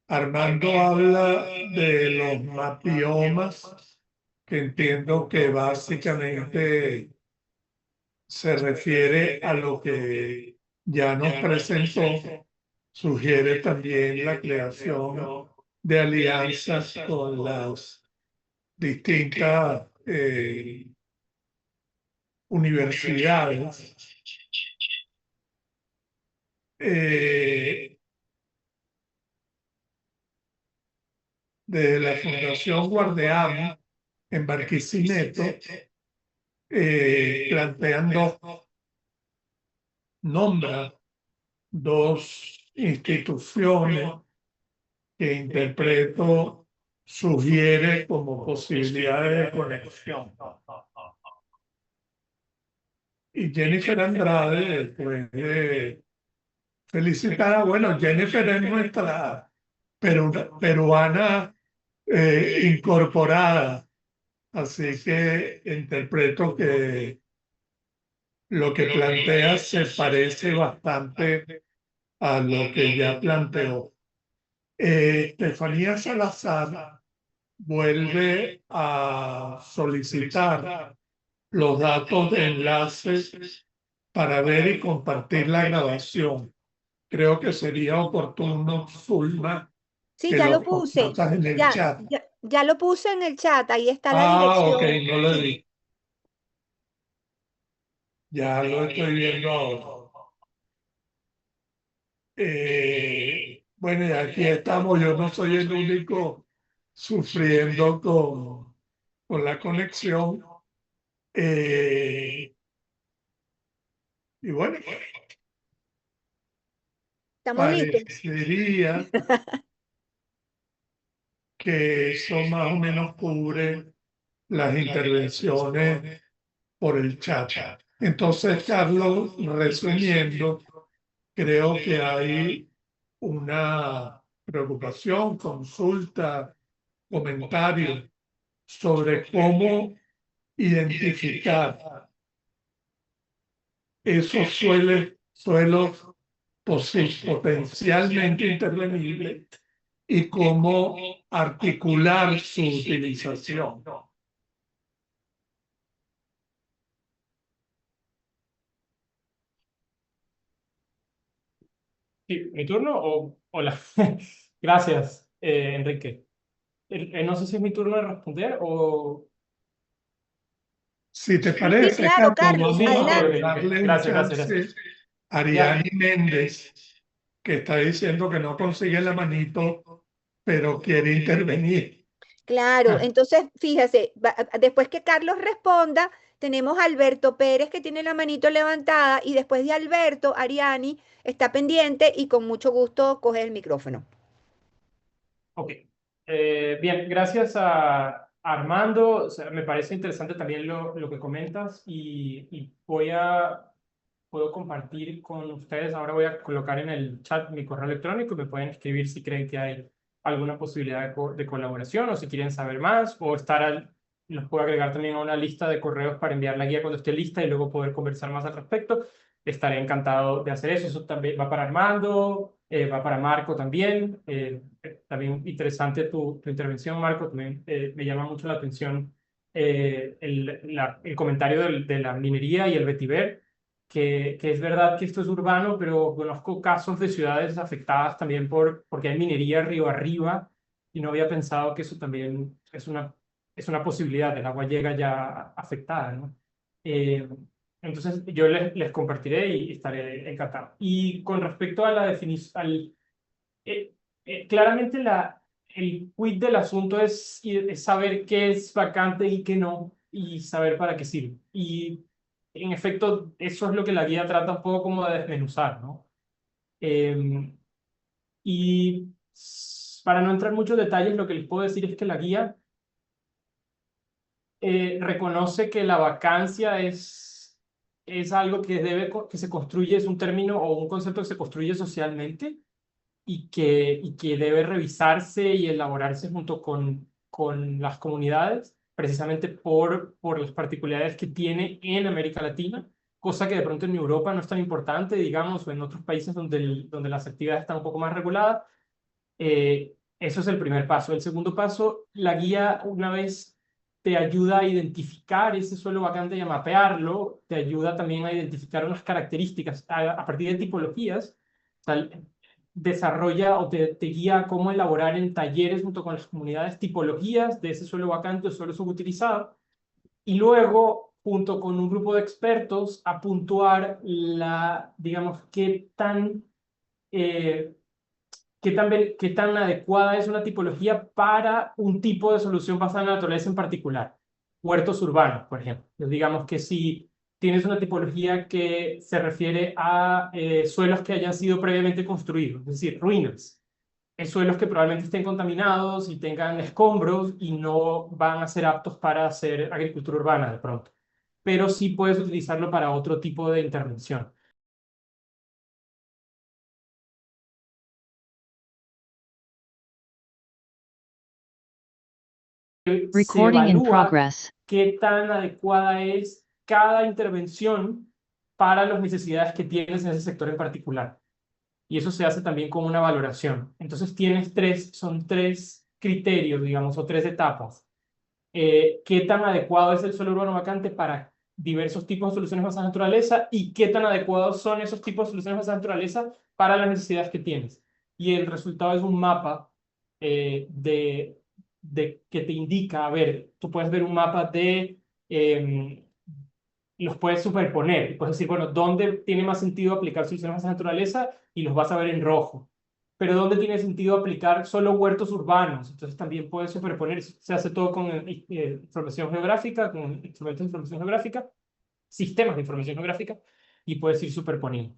Armando habla de los mapiomas, que entiendo que básicamente se refiere a lo que ya nos presentó, sugiere también la creación de alianzas con las distintas universidades. Desde la Fundación Guardeamo en Barquisimeto, plantean nombra dos instituciones que interpreto sugiere como posibilidades de conexión. Y Jennifer Andrade, después de felicitada, bueno, Jennifer es nuestra peruana incorporada, así que interpreto que lo que plantea se parece bastante a lo que ya planteó. Estefanía Salazar vuelve a solicitar los datos de enlaces para ver y compartir la grabación. Creo que sería oportuno, Zulma, Sí, que ya lo lo puse. compartas en el Ya, chat. ya lo puse en el chat. Ahí está la Ok, dirección. no lo Sí. vi. Ya lo estoy viendo ahora. Bueno, y aquí estamos. Yo no soy el único sufriendo con la conexión. Y bueno, Estamos listos. parecería que eso más o menos cubre las intervenciones por el chat. Entonces, Carlos, resumiendo, creo que hay una preocupación, consulta, comentario sobre cómo identificar esos suelos potencialmente intervenibles y cómo articular su utilización. Sí, ¿mi turno o hola? Gracias, Enrique. No sé si es mi turno de responder o... Si te Sí, parece, claro, Carlos, Carlos, Sí, vamos sí, a ok, adelante. ok. darle un Gracias, gracias, chance gracias. a Ariani Méndez, que está diciendo que no consigue la manito, pero quiere intervenir. Claro, entonces fíjese, después que Carlos responda, tenemos a Alberto Pérez que tiene la manito levantada y después de Alberto, Ariani está pendiente y con mucho gusto coge el micrófono. Ok. Bien, gracias a Armando. O sea, me parece interesante también lo que comentas y puedo compartir con ustedes. Ahora voy a colocar en el chat mi correo electrónico y me pueden escribir si creen que hay alguna posibilidad de colaboración o si quieren saber más o los puedo agregar también a una lista de correos para enviar la guía cuando esté lista y luego poder conversar más al respecto. Estaré encantado de hacer eso. Eso también va para Armando, va para Marco también. También interesante tu intervención, Marco. También me llama mucho la atención el comentario de la minería y el vetiver, que es verdad que esto es urbano, pero conozco casos de ciudades afectadas también porque hay minería río arriba y no había pensado que eso también es una posibilidad. El agua llega ya afectada, ¿no? Eh, entonces yo les compartiré y estaré encantado. Y con respecto a la definición, claramente el quid del asunto es saber qué es vacante y qué no, y saber para qué sirve. Y en efecto, eso es lo que la guía trata un poco como de desmenuzar, ¿no? Eh, para no entrar en muchos detalles, lo que les puedo decir es que la guía reconoce que la vacancia es algo que se construye, es un término o un concepto que se construye socialmente y que debe revisarse y elaborarse junto con las comunidades, precisamente por las particularidades que tiene en América Latina, cosa que de pronto en Europa no es tan importante, digamos, o en otros países donde las actividades están un poco más reguladas. Eso es el primer paso. El segundo paso, la guía, una vez te ayuda a identificar ese suelo vacante y a mapearlo, te ayuda también a identificar unas características a partir de tipologías. O sea, desarrolla o te guía a cómo elaborar en talleres junto con las comunidades tipologías de ese suelo vacante o suelo subutilizado. Y luego, junto con un grupo de expertos, a puntuar digamos, eh, qué tan adecuada es una tipología para un tipo de solución basada en la naturaleza en particular. Huertos urbanos, por ejemplo. Pues digamos que si tienes una tipología que se refiere a suelos que hayan sido previamente construidos, es decir, ruinas, suelos que probablemente estén contaminados y tengan escombros y no van a ser aptos para hacer agricultura urbana de pronto. Pero sí puedes utilizarlo para otro tipo de intervención. Se Recording in evalúa progress. qué tan adecuada es cada intervención para las necesidades que tienes en ese sector en particular. Y eso se hace también con una valoración. Entonces son tres criterios, digamos, o tres etapas. ¿Qué tan adecuado es el suelo urbano vacante para diversos tipos de soluciones basadas en naturaleza? ¿Y qué tan adecuados son esos tipos de soluciones basadas en naturaleza para las necesidades que tienes? Y el resultado es un mapa que te indica, a ver, tú puedes ver un mapa em, los puedes superponer. Puedes decir, bueno, ¿dónde tiene más sentido aplicar soluciones basadas en naturaleza? Y los vas a ver en rojo. Pero ¿dónde tiene sentido aplicar solo huertos urbanos? Entonces también puedes superponer. Se hace todo con información geográfica, con instrumentos de información geográfica, sistemas de información geográfica, y puedes ir superponiendo.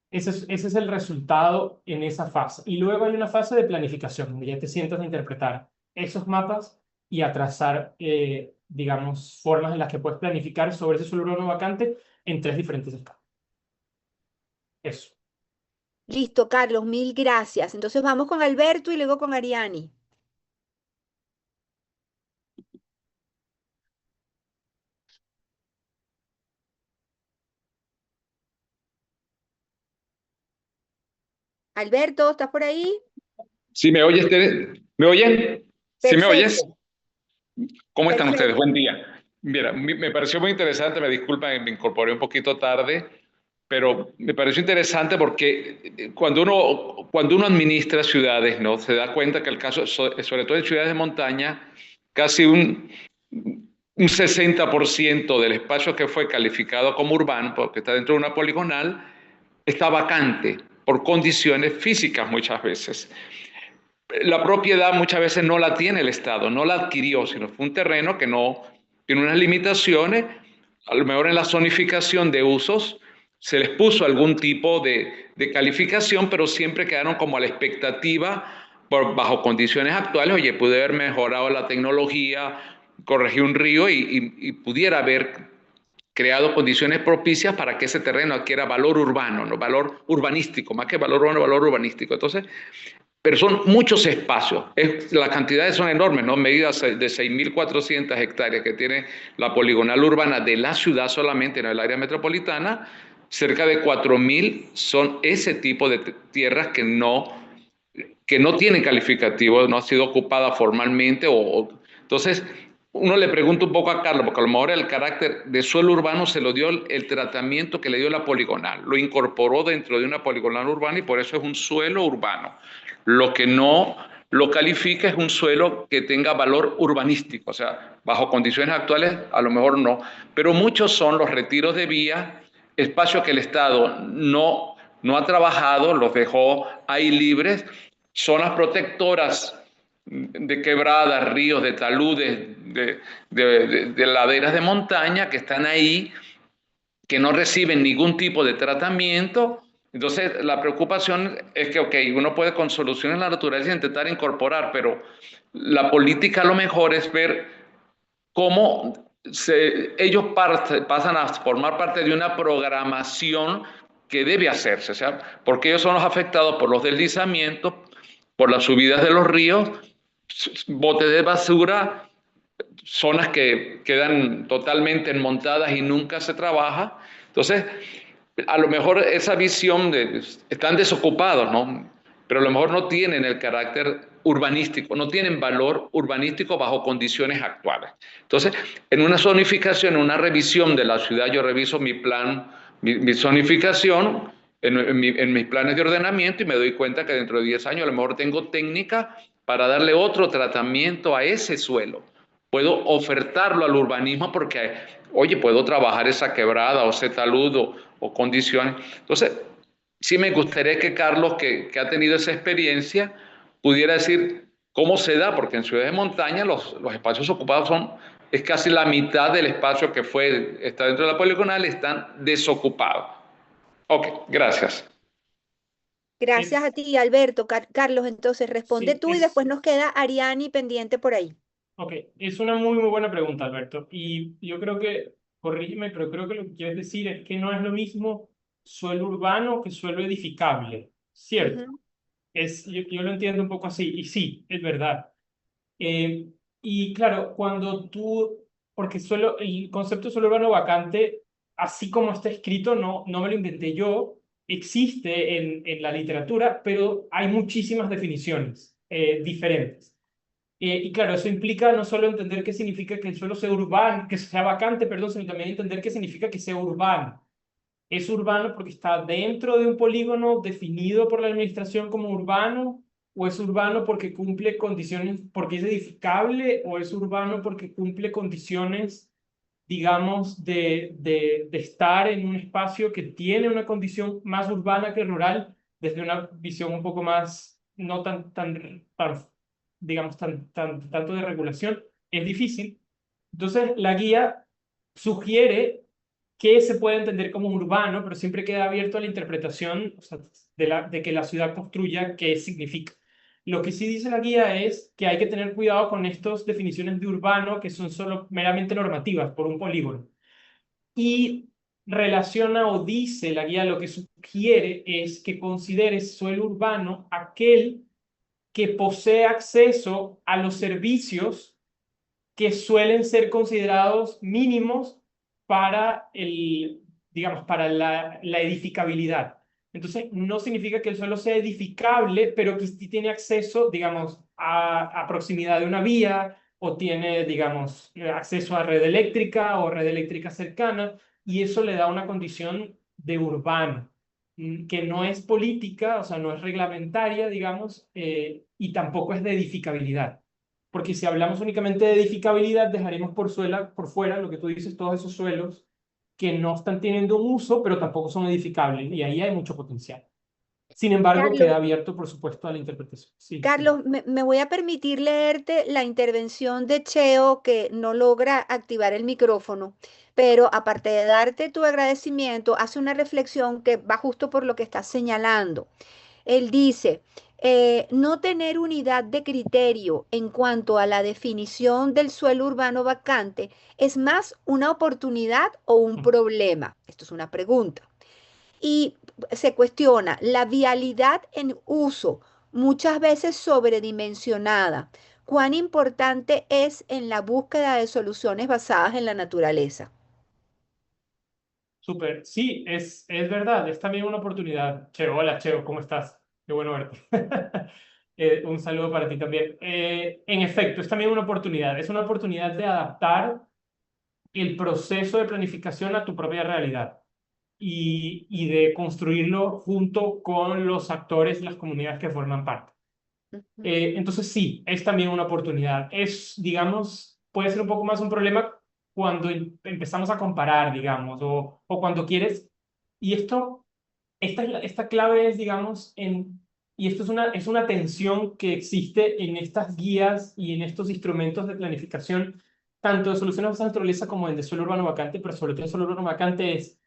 Ese es el resultado en esa fase. Y luego hay una fase de planificación, donde ya te sientas a interpretar esos mapas y a trazar, digamos, formas en las que puedes planificar sobre ese suelo urbano vacante en tres diferentes escalas. Eso. Listo, Carlos, mil gracias. Entonces vamos con Alberto y luego con Ariani. Alberto, ¿estás por ahí? ¿Sí me oyes, Tere? ¿Me oyen? ¿Sí me oyes? Perfecto, ¿Cómo están ustedes? perfecto. Buen día. Mira, me pareció muy interesante, me disculpan, me incorporé un poquito tarde, pero me pareció interesante porque cuando uno administra ciudades, ¿no? Se da cuenta que el caso, sobre todo en ciudades de montaña, casi un 60% del espacio que fue calificado como urbano, porque está dentro de una poligonal, está vacante por condiciones físicas muchas veces. La propiedad muchas veces no la tiene el Estado, no la adquirió, sino fue un terreno que no tiene unas limitaciones. A lo mejor en la zonificación de usos se les puso algún tipo de calificación, pero siempre quedaron como a la expectativa bajo condiciones actuales. Oye, pude haber mejorado la tecnología, corregir un río y pudiera haber creado condiciones propicias para que ese terreno adquiera valor urbano, ¿no? Valor urbanístico, más que valor urbano, valor urbanístico. Entonces, pero son muchos espacios, las cantidades son enormes, ¿no? Medidas de 6.400 hectáreas que tiene la poligonal urbana de la ciudad solamente en el área metropolitana, cerca de 4.000 son ese tipo de tierras que no tienen calificativo, no ha sido ocupada formalmente. Entonces, uno le pregunta un poco a Carlos, porque a lo mejor el carácter de suelo urbano se lo dio el tratamiento que le dio la poligonal, lo incorporó dentro de una poligonal urbana y por eso es un suelo urbano. Lo que no lo califica es un suelo que tenga valor urbanístico, o sea, bajo condiciones actuales a lo mejor no, pero muchos son los retiros de vías, espacios que el Estado no ha trabajado, los dejó ahí libres, zonas protectoras de quebradas, ríos, de taludes, de laderas de montaña que están ahí, que no reciben ningún tipo de tratamiento. Entonces, la preocupación es que, ok, uno puede con soluciones en la naturaleza intentar incorporar, pero la política a lo mejor es ver cómo ellos pasan a formar parte de una programación que debe hacerse, o sea, porque ellos son los afectados por los deslizamientos, por las subidas de los ríos, botes de basura, zonas que quedan totalmente enmontadas y nunca se trabaja. Entonces, a lo mejor esa visión están desocupados, ¿no? Pero a lo mejor no tienen el carácter urbanístico, no tienen valor urbanístico bajo condiciones actuales. Entonces, en una zonificación, en una revisión de la ciudad, yo reviso mi plan, mi zonificación, en mis planes de ordenamiento y me doy cuenta que dentro de 10 años a lo mejor tengo técnica para darle otro tratamiento a ese suelo. Puedo ofertarlo al urbanismo porque, oye, puedo trabajar esa quebrada o ese talud o condiciones. Entonces, sí me gustaría que Carlos, que ha tenido esa experiencia, pudiera decir cómo se da, porque en ciudades de montaña los espacios ocupados es casi la mitad del espacio que está dentro de la poligonal, están desocupados. Ok, gracias. Gracias a Es, ti, Alberto. Carlos, entonces responde sí, tú y después nos queda Ariani pendiente por ahí. ok, es una muy, muy buena pregunta, Alberto. Y yo creo que, corrígeme, pero creo que lo que quieres decir es que no es lo mismo suelo urbano que suelo edificable, ¿cierto? Ujú. Yo lo entiendo un poco así, y sí, es verdad. Eh, y claro, porque el concepto de suelo urbano vacante, así como está escrito, no me lo inventé yo, existe en la literatura, pero hay muchísimas definiciones diferentes. Y claro, eso implica no solo entender qué significa que el suelo sea urbano, que sea vacante, perdón, sino también entender qué significa que sea urbano. Es urbano porque está dentro de un polígono definido por la administración como urbano, o es urbano porque cumple condiciones, porque es edificable, o es urbano porque cumple condiciones, digamos, de estar en un espacio que tiene una condición más urbana que rural, desde una visión un poco más, no digamos, tanto de regulación. Es difícil. Entonces, la guía sugiere que se puede entender como urbano, pero siempre queda abierto a la interpretación, o sea, de que la ciudad construya qué significa. Lo que sí dice la guía es que hay que tener cuidado con estas definiciones de urbano que son solo meramente normativas por un polígono. Y relaciona o dice la guía, lo que sugiere es que consideres suelo urbano aquel que posee acceso a los servicios que suelen ser considerados mínimos para digamos, para la edificabilidad. Entonces, no significa que el suelo sea edificable, pero que sí tiene acceso, digamos, a proximidad de una vía o tiene, digamos, acceso a red eléctrica o red eléctrica cercana, y eso le da una condición de urbano, que no es política, o sea, no es reglamentaria, digamos, y tampoco es de edificabilidad. Porque si hablamos únicamente de edificabilidad, dejaremos por fuera lo que tú dices, todos esos suelos que no están teniendo un uso, pero tampoco son edificables, y ahí hay mucho potencial. Sin embargo, Carlos, queda abierto, por supuesto, a la interpretación. Sí, sí. Carlos, me voy a permitir leerte la intervención de Cheo que no logra activar el micrófono, pero aparte de darte tu agradecimiento, hace una reflexión que va justo por lo que estás señalando. Él dice, no tener unidad de criterio en cuanto a la definición del suelo urbano vacante es más una oportunidad o un problema. Esto es una pregunta. Y se cuestiona la vialidad en uso, muchas veces sobredimensionada. ¿Cuán importante es en la búsqueda de soluciones basadas en la naturaleza? Súper. Sí, es verdad, es también una oportunidad. Cheo, hola Cheo, ¿cómo estás? Qué bueno verte. Un saludo para ti también. En efecto, es también una oportunidad. Es una oportunidad de adaptar el proceso de planificación a tu propia realidad y de construirlo junto con los actores, las comunidades que forman parte. Ujú. Entonces sí, es también una oportunidad. Digamos, puede ser un poco más un problema cuando empezamos a comparar, digamos, o cuando quieres, y esta clave es, digamos, y esto es una tensión que existe en estas guías y en estos instrumentos de planificación, tanto de soluciones de naturaleza como en de suelo urbano vacante, pero sobre todo en suelo urbano vacante es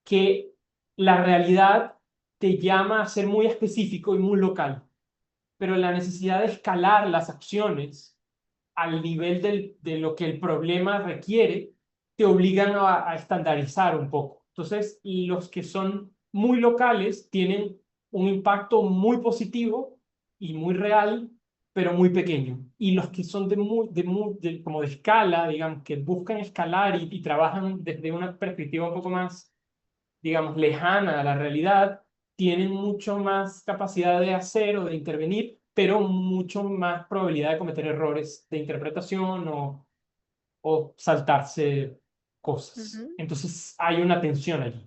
que la realidad te llama a ser muy específico y muy local, pero la necesidad de escalar las acciones al nivel de lo que el problema requiere, te obligan a estandarizar un poco. Entonces, los que son muy locales tienen un impacto muy positivo y muy real, pero muy pequeño. Y los que son como de escala, digamos, que buscan escalar y trabajan desde una perspectiva un poco más, digamos, lejana a la realidad, tienen mucho más capacidad de hacer o de intervenir, pero mucho más probabilidad de cometer errores de interpretación o saltarse cosas. Ujú. Entonces hay una tensión allí.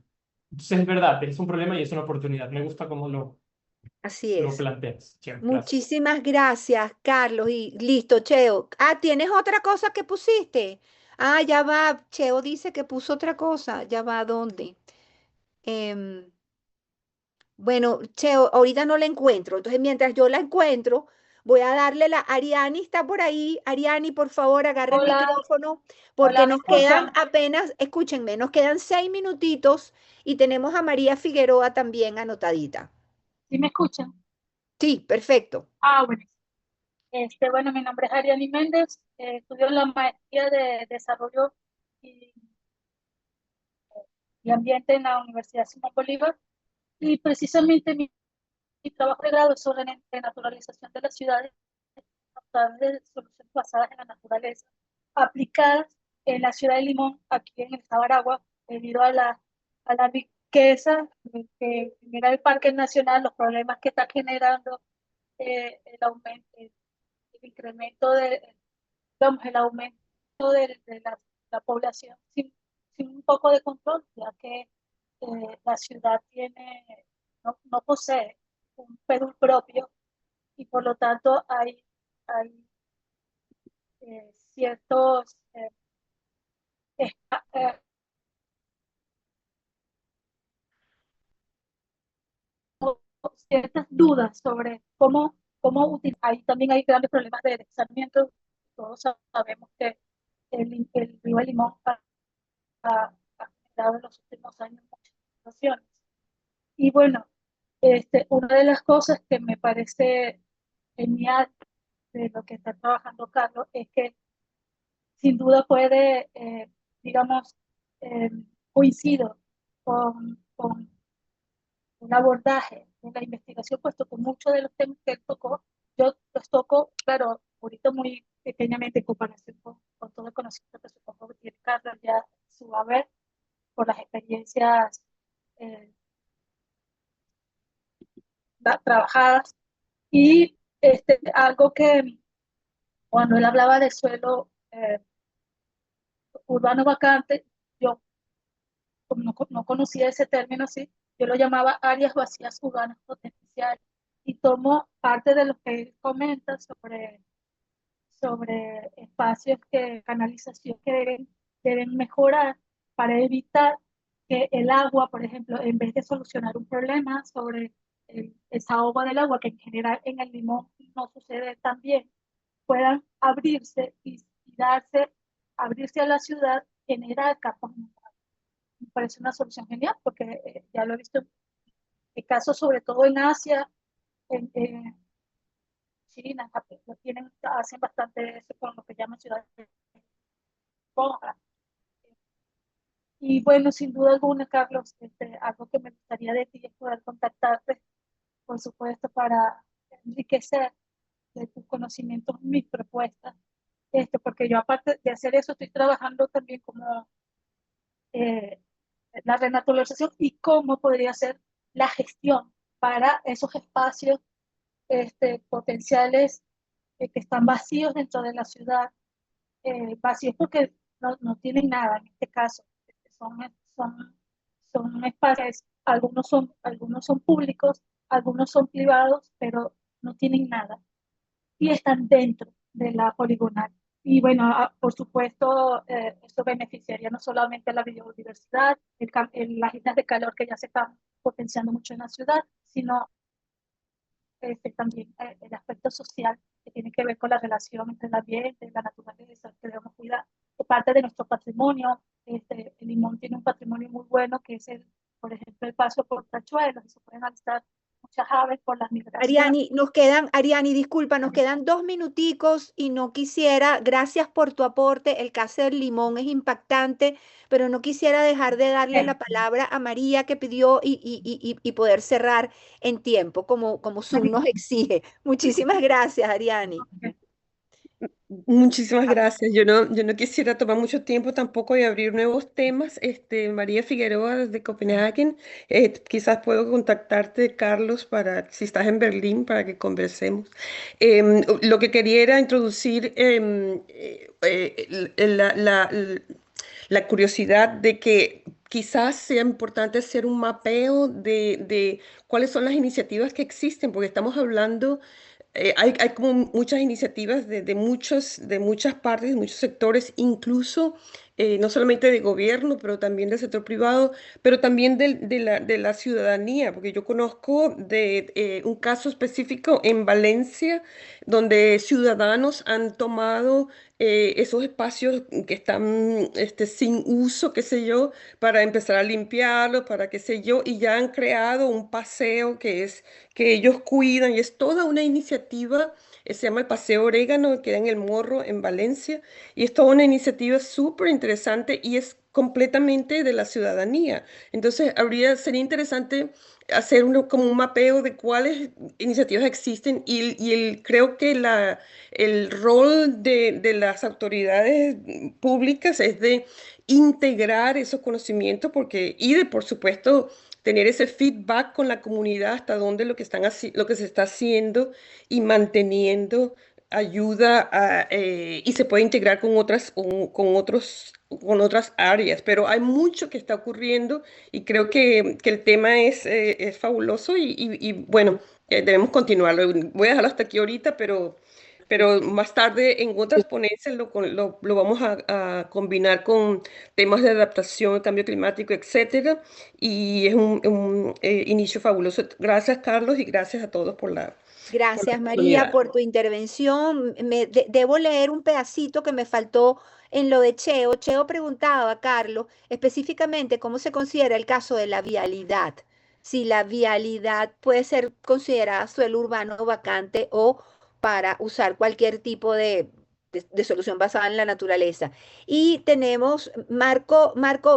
Entonces es verdad, es un problema y es una oportunidad. Me gusta cómo Así lo es. planteas. Chévere, gracias. Muchísimas gracias, Carlos. Y listo, Cheo. Ah, ¿tienes otra cosa que pusiste? Ah, ya va. Cheo dice que puso otra cosa. Ya va, ¿a dónde? Em, bueno, Cheo, ahorita no la encuentro. Entonces, mientras yo la encuentro, voy a darle la... Ariani está por ahí. Ariani, por favor, agarre el Hola, micrófono, hola, porque ¿me nos quedan escuchan? apenas, escúchenme, nos quedan 6 minutitos y tenemos a María Figueroa también anotadita. ¿Sí me escuchan? Sí, perfecto. Bueno. Bueno, mi nombre es Ariani Méndez, estudio la maestría de Desarrollo y, y Ambiente en la Universidad Simón Bolívar y precisamente mi trabajo de grado es sobre renaturalización de las ciudades a través de soluciones basadas en la naturaleza, aplicadas en la ciudad de Limón, aquí en el estado de Aragua, debido a la riqueza que genera el Parque Nacional, los problemas que está generando el aumento, el incremento digamos, el aumento de la población sin un poco de control, ya que la ciudad no posee un Perú propio y por lo tanto hay ciertos espa- eh, ciertas dudas sobre cómo utilizar. Ahí también hay grandes problemas de deslizamiento. Todos sabemos que el río Limón ha generado en los últimos años muchas situaciones. Y bueno, una de las cosas que me parece genial de lo que está trabajando Carlos es que sin duda puede, digamos, eh, coincido con un abordaje en la investigación, puesto que muchos de los temas que él tocó, yo los toco, claro, ahorita muy pequeñamente en comparación con todo el conocimiento que supongo que tiene Carlos ya su haber por las experiencias eh, trabajadas. Y algo que cuando él hablaba de suelo urbano vacante, yo como no conocía ese término así, yo lo llamaba áreas vacías urbanas potenciales. Y tomo parte de lo que él comenta sobre espacios canalización que deben mejorar para evitar que el agua, por ejemplo, en vez de solucionar un problema sobre el desahogo del agua, que en general en el Limón no sucede tan bien, puedan abrirse y abrirse a la ciudad, generar capas. Me parece una solución genial porque ya lo he visto en casos, sobre todo en Asia, en China, lo tienen, hacen bastante eso con lo que llaman ciudades de esponja. Y bueno, sin duda alguna, Carlos, algo que me gustaría de ti es poder contactarte, por supuesto, para enriquecer de tus conocimientos mis propuestas, porque yo aparte de hacer eso estoy trabajando también como eh, la renaturalización y cómo podría ser la gestión para esos espacios potenciales que están vacíos dentro de la ciudad, vacíos porque no tienen nada en este caso. Son, son, son espacios, algunos son públicos, algunos son privados, pero no tienen nada y están dentro de la poligonal. Y bueno, por supuesto, esto beneficiaría no solamente a la biodiversidad, las islas de calor que ya se están potenciando mucho en la ciudad, sino también el aspecto social que tiene que ver con la relación entre el ambiente y la naturaleza, que debemos cuidar. Es parte de nuestro patrimonio. El Limón tiene un patrimonio muy bueno, que es, por ejemplo, el paso por tachuelos, y se pueden avistar muchas aves por las migraciones. Ariani, disculpa, nos quedan 2 minuticos y no quisiera, gracias por tu aporte, el caso del Limón es impactante, pero no quisiera dejar de darle la palabra a María que pidió y poder cerrar en tiempo, como Zoom nos exige. Muchísimas gracias, Ariani. Muchísimas gracias. Yo no quisiera tomar mucho tiempo tampoco y abrir nuevos temas. María Figueroa desde Copenhague. Quizás puedo contactarte, Carlos, si estás en Berlín, para que conversemos. Lo que quería era introducir la curiosidad de que quizás sea importante hacer un mapeo de cuáles son las iniciativas que existen, porque estamos hablando hay como muchas iniciativas de muchas partes, muchos sectores, incluso no solamente de gobierno, pero también del sector privado, pero también de la ciudadanía, porque yo conozco de un caso específico en Valencia, donde ciudadanos han tomado esos espacios que están sin uso, qué sé yo, para empezar a limpiarlos, para qué sé yo, y ya han creado un paseo que ellos cuidan, y es toda una iniciativa. Se llama el Paseo Orégano, queda en El Morro, en Valencia, y es toda una iniciativa súper interesante y es completamente de la ciudadanía. Entonces, sería interesante hacer como un mapeo de cuáles iniciativas existen creo que el rol de las autoridades públicas es de integrar esos conocimientos y de, por supuesto, tener ese feedback con la comunidad hasta dónde lo que se está haciendo y manteniendo ayuda y se puede integrar con otras áreas, pero hay mucho que está ocurriendo y creo que el tema es fabuloso y bueno, debemos continuarlo. Voy a dejarlo hasta aquí ahorita, pero más tarde en otras ponencias lo vamos a combinar con temas de adaptación, cambio climático, etcétera, y es un inicio fabuloso. Gracias, Carlos, y gracias a todos por la Gracias, María, oportunidad. por tu intervención. Debo leer un pedacito que me faltó en lo de Cheo. Cheo preguntaba a Carlos específicamente cómo se considera el caso de la vialidad. Si la vialidad puede ser considerada suelo urbano vacante o para usar cualquier tipo de solución basada en la naturaleza. Y tenemos, Marco,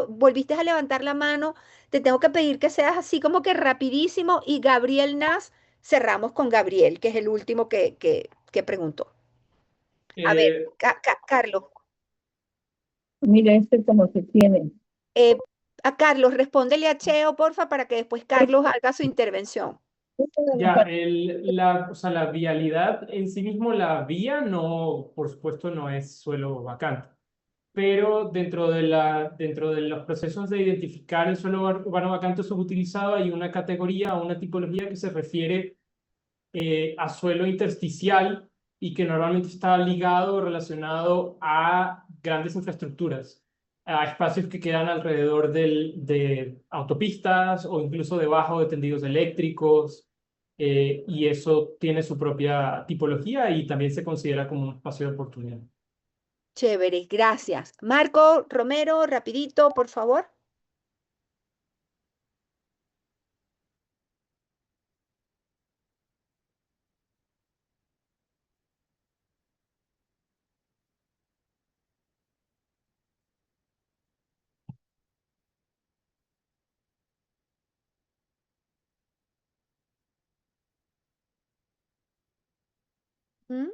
volviste a levantar la mano. Te tengo que pedir que seas así como que rapidísimo. Y Gabriel Nas. Cerramos con Gabriel, que es el último que preguntó. A ver, Eh, Carlos, Mira, como se tiene. a Carlos, respóndele a Cheo, porfa, para que después Carlos haga su intervención. Ya, o sea, la vialidad en sí mismo, la vía no, por supuesto, no es suelo vacante, pero dentro de los procesos de identificar el suelo urbano vacante subutilizado hay una categoría o una tipología que se refiere a suelo intersticial y que normalmente está ligado o relacionado a grandes infraestructuras, a espacios que quedan alrededor de autopistas o incluso debajo de tendidos eléctricos, y eso tiene su propia tipología y también se considera como un espacio de oportunidad. Chévere, gracias. Marco Romero, rapidito, por favor. ¿Mm?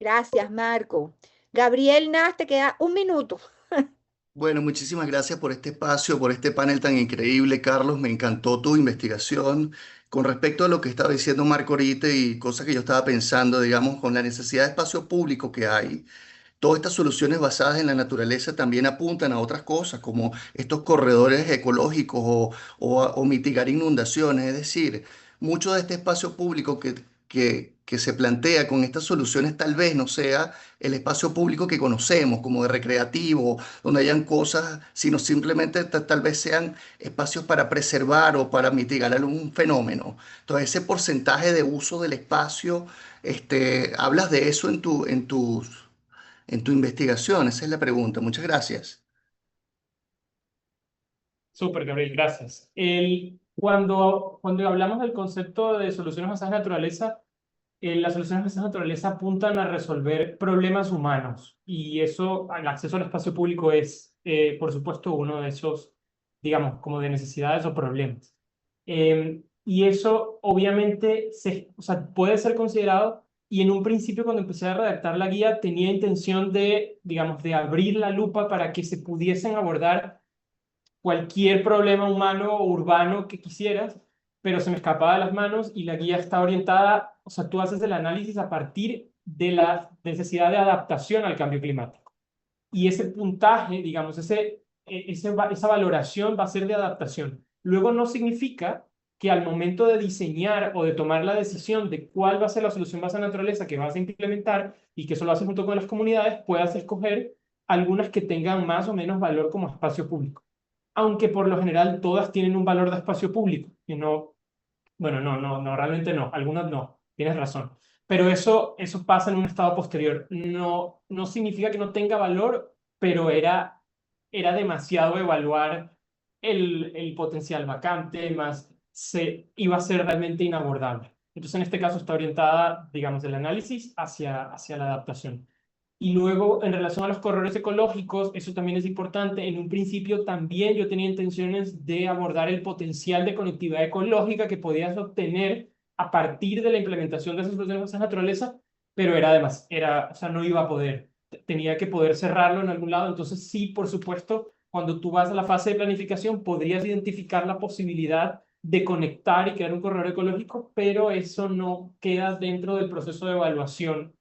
Gracias, Marco. Gabriel Nas, te queda un minuto. Bueno, muchísimas gracias por este espacio, por este panel tan increíble, Carlos. Me encantó tu investigación. Con respecto a lo que estaba diciendo Marco ahorita y cosas que yo estaba pensando, digamos, con la necesidad de espacio público que hay, todas estas soluciones basadas en la naturaleza también apuntan a otras cosas, como estos corredores ecológicos o mitigar inundaciones. Es decir, mucho de este espacio público que se plantea con estas soluciones tal vez no sea el espacio público que conocemos, como de recreativo, donde hayan cosas, sino simplemente tal vez sean espacios para preservar o para mitigar algún fenómeno. Entonces, ese porcentaje de uso del espacio, hablas de eso en tu investigación. Esa es la pregunta. Muchas gracias. Súper, Gabriel, gracias. Cuando hablamos del concepto de soluciones basadas en naturaleza, las soluciones basadas en naturaleza apuntan a resolver problemas humanos y eso, el acceso al espacio público es, por supuesto, uno de esos, digamos, como de necesidades o problemas. Y eso obviamente o sea, puede ser considerado, y en un principio cuando empecé a redactar la guía tenía intención de, digamos, de abrir la lupa para que se pudiesen abordar cualquier problema humano o urbano que quisieras, pero se me escapaba de las manos y la guía está orientada, o sea, tú haces el análisis a partir de la necesidad de adaptación al cambio climático. Y ese puntaje, digamos, esa valoración va a ser de adaptación. Luego no significa que al momento de diseñar o de tomar la decisión de cuál va a ser la solución basada en naturaleza que vas a implementar y que eso lo haces junto con las comunidades, puedas escoger algunas que tengan más o menos valor como espacio público. Aunque por lo general todas tienen un valor de espacio público, que no, bueno, no, realmente no, algunas no, tienes razón. Pero eso pasa en un estado posterior. No significa que no tenga valor, pero era demasiado evaluar el potencial vacante, más iba a ser realmente inabordable. Entonces, en este caso está orientada, digamos, el análisis hacia la adaptación. Y luego, en relación a los corredores ecológicos, eso también es importante. En un principio también yo tenía intenciones de abordar el potencial de conectividad ecológica que podías obtener a partir de la implementación de esas soluciones de naturaleza, pero o sea, no iba a poder. Tenía que poder cerrarlo en algún lado. Entonces, sí, por supuesto, cuando tú vas a la fase de planificación, podrías identificar la posibilidad de conectar y crear un corredor ecológico, pero eso no queda dentro del proceso de evaluación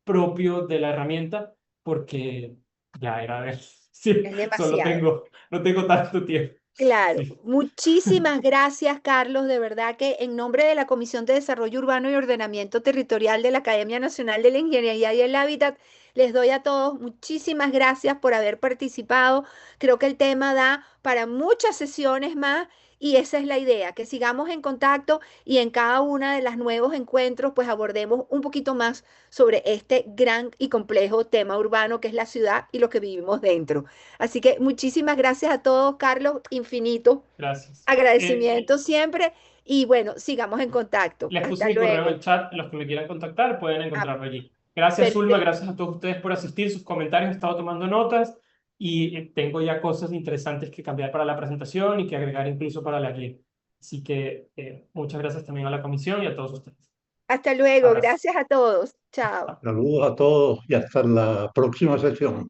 propio de la herramienta, porque ya era ver. Sí, Es demasiado. no tengo tanto tiempo. Claro, Sí. muchísimas gracias, Carlos. De verdad que en nombre de la Comisión de Desarrollo Urbano y Ordenamiento Territorial de la Academia Nacional de la Ingeniería y el Hábitat, les doy a todos muchísimas gracias por haber participado. Creo que el tema da para muchas sesiones más y esa es la idea, que sigamos en contacto y en cada una de los nuevos encuentros pues abordemos un poquito más sobre este gran y complejo tema urbano que es la ciudad y lo que vivimos dentro. Así que muchísimas gracias a todos, Carlos, infinito Gracias. agradecimiento siempre y bueno, sigamos en contacto. Les puse Hasta mi correo en luego. el chat, los que me quieran contactar pueden Ah, encontrarlo allí. Gracias, Zulma, perfecto. gracias a todos ustedes por asistir, sus comentarios, he estado tomando notas y tengo ya cosas interesantes que cambiar para la presentación y que agregar incluso para la guía. Así que muchas gracias también a la comisión y a todos ustedes. Hasta luego. Abrazo. Gracias a todos. Chao. Saludos a todos y hasta la próxima sesión.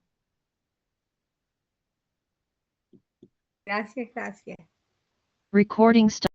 Gracias, gracias. Recording stop.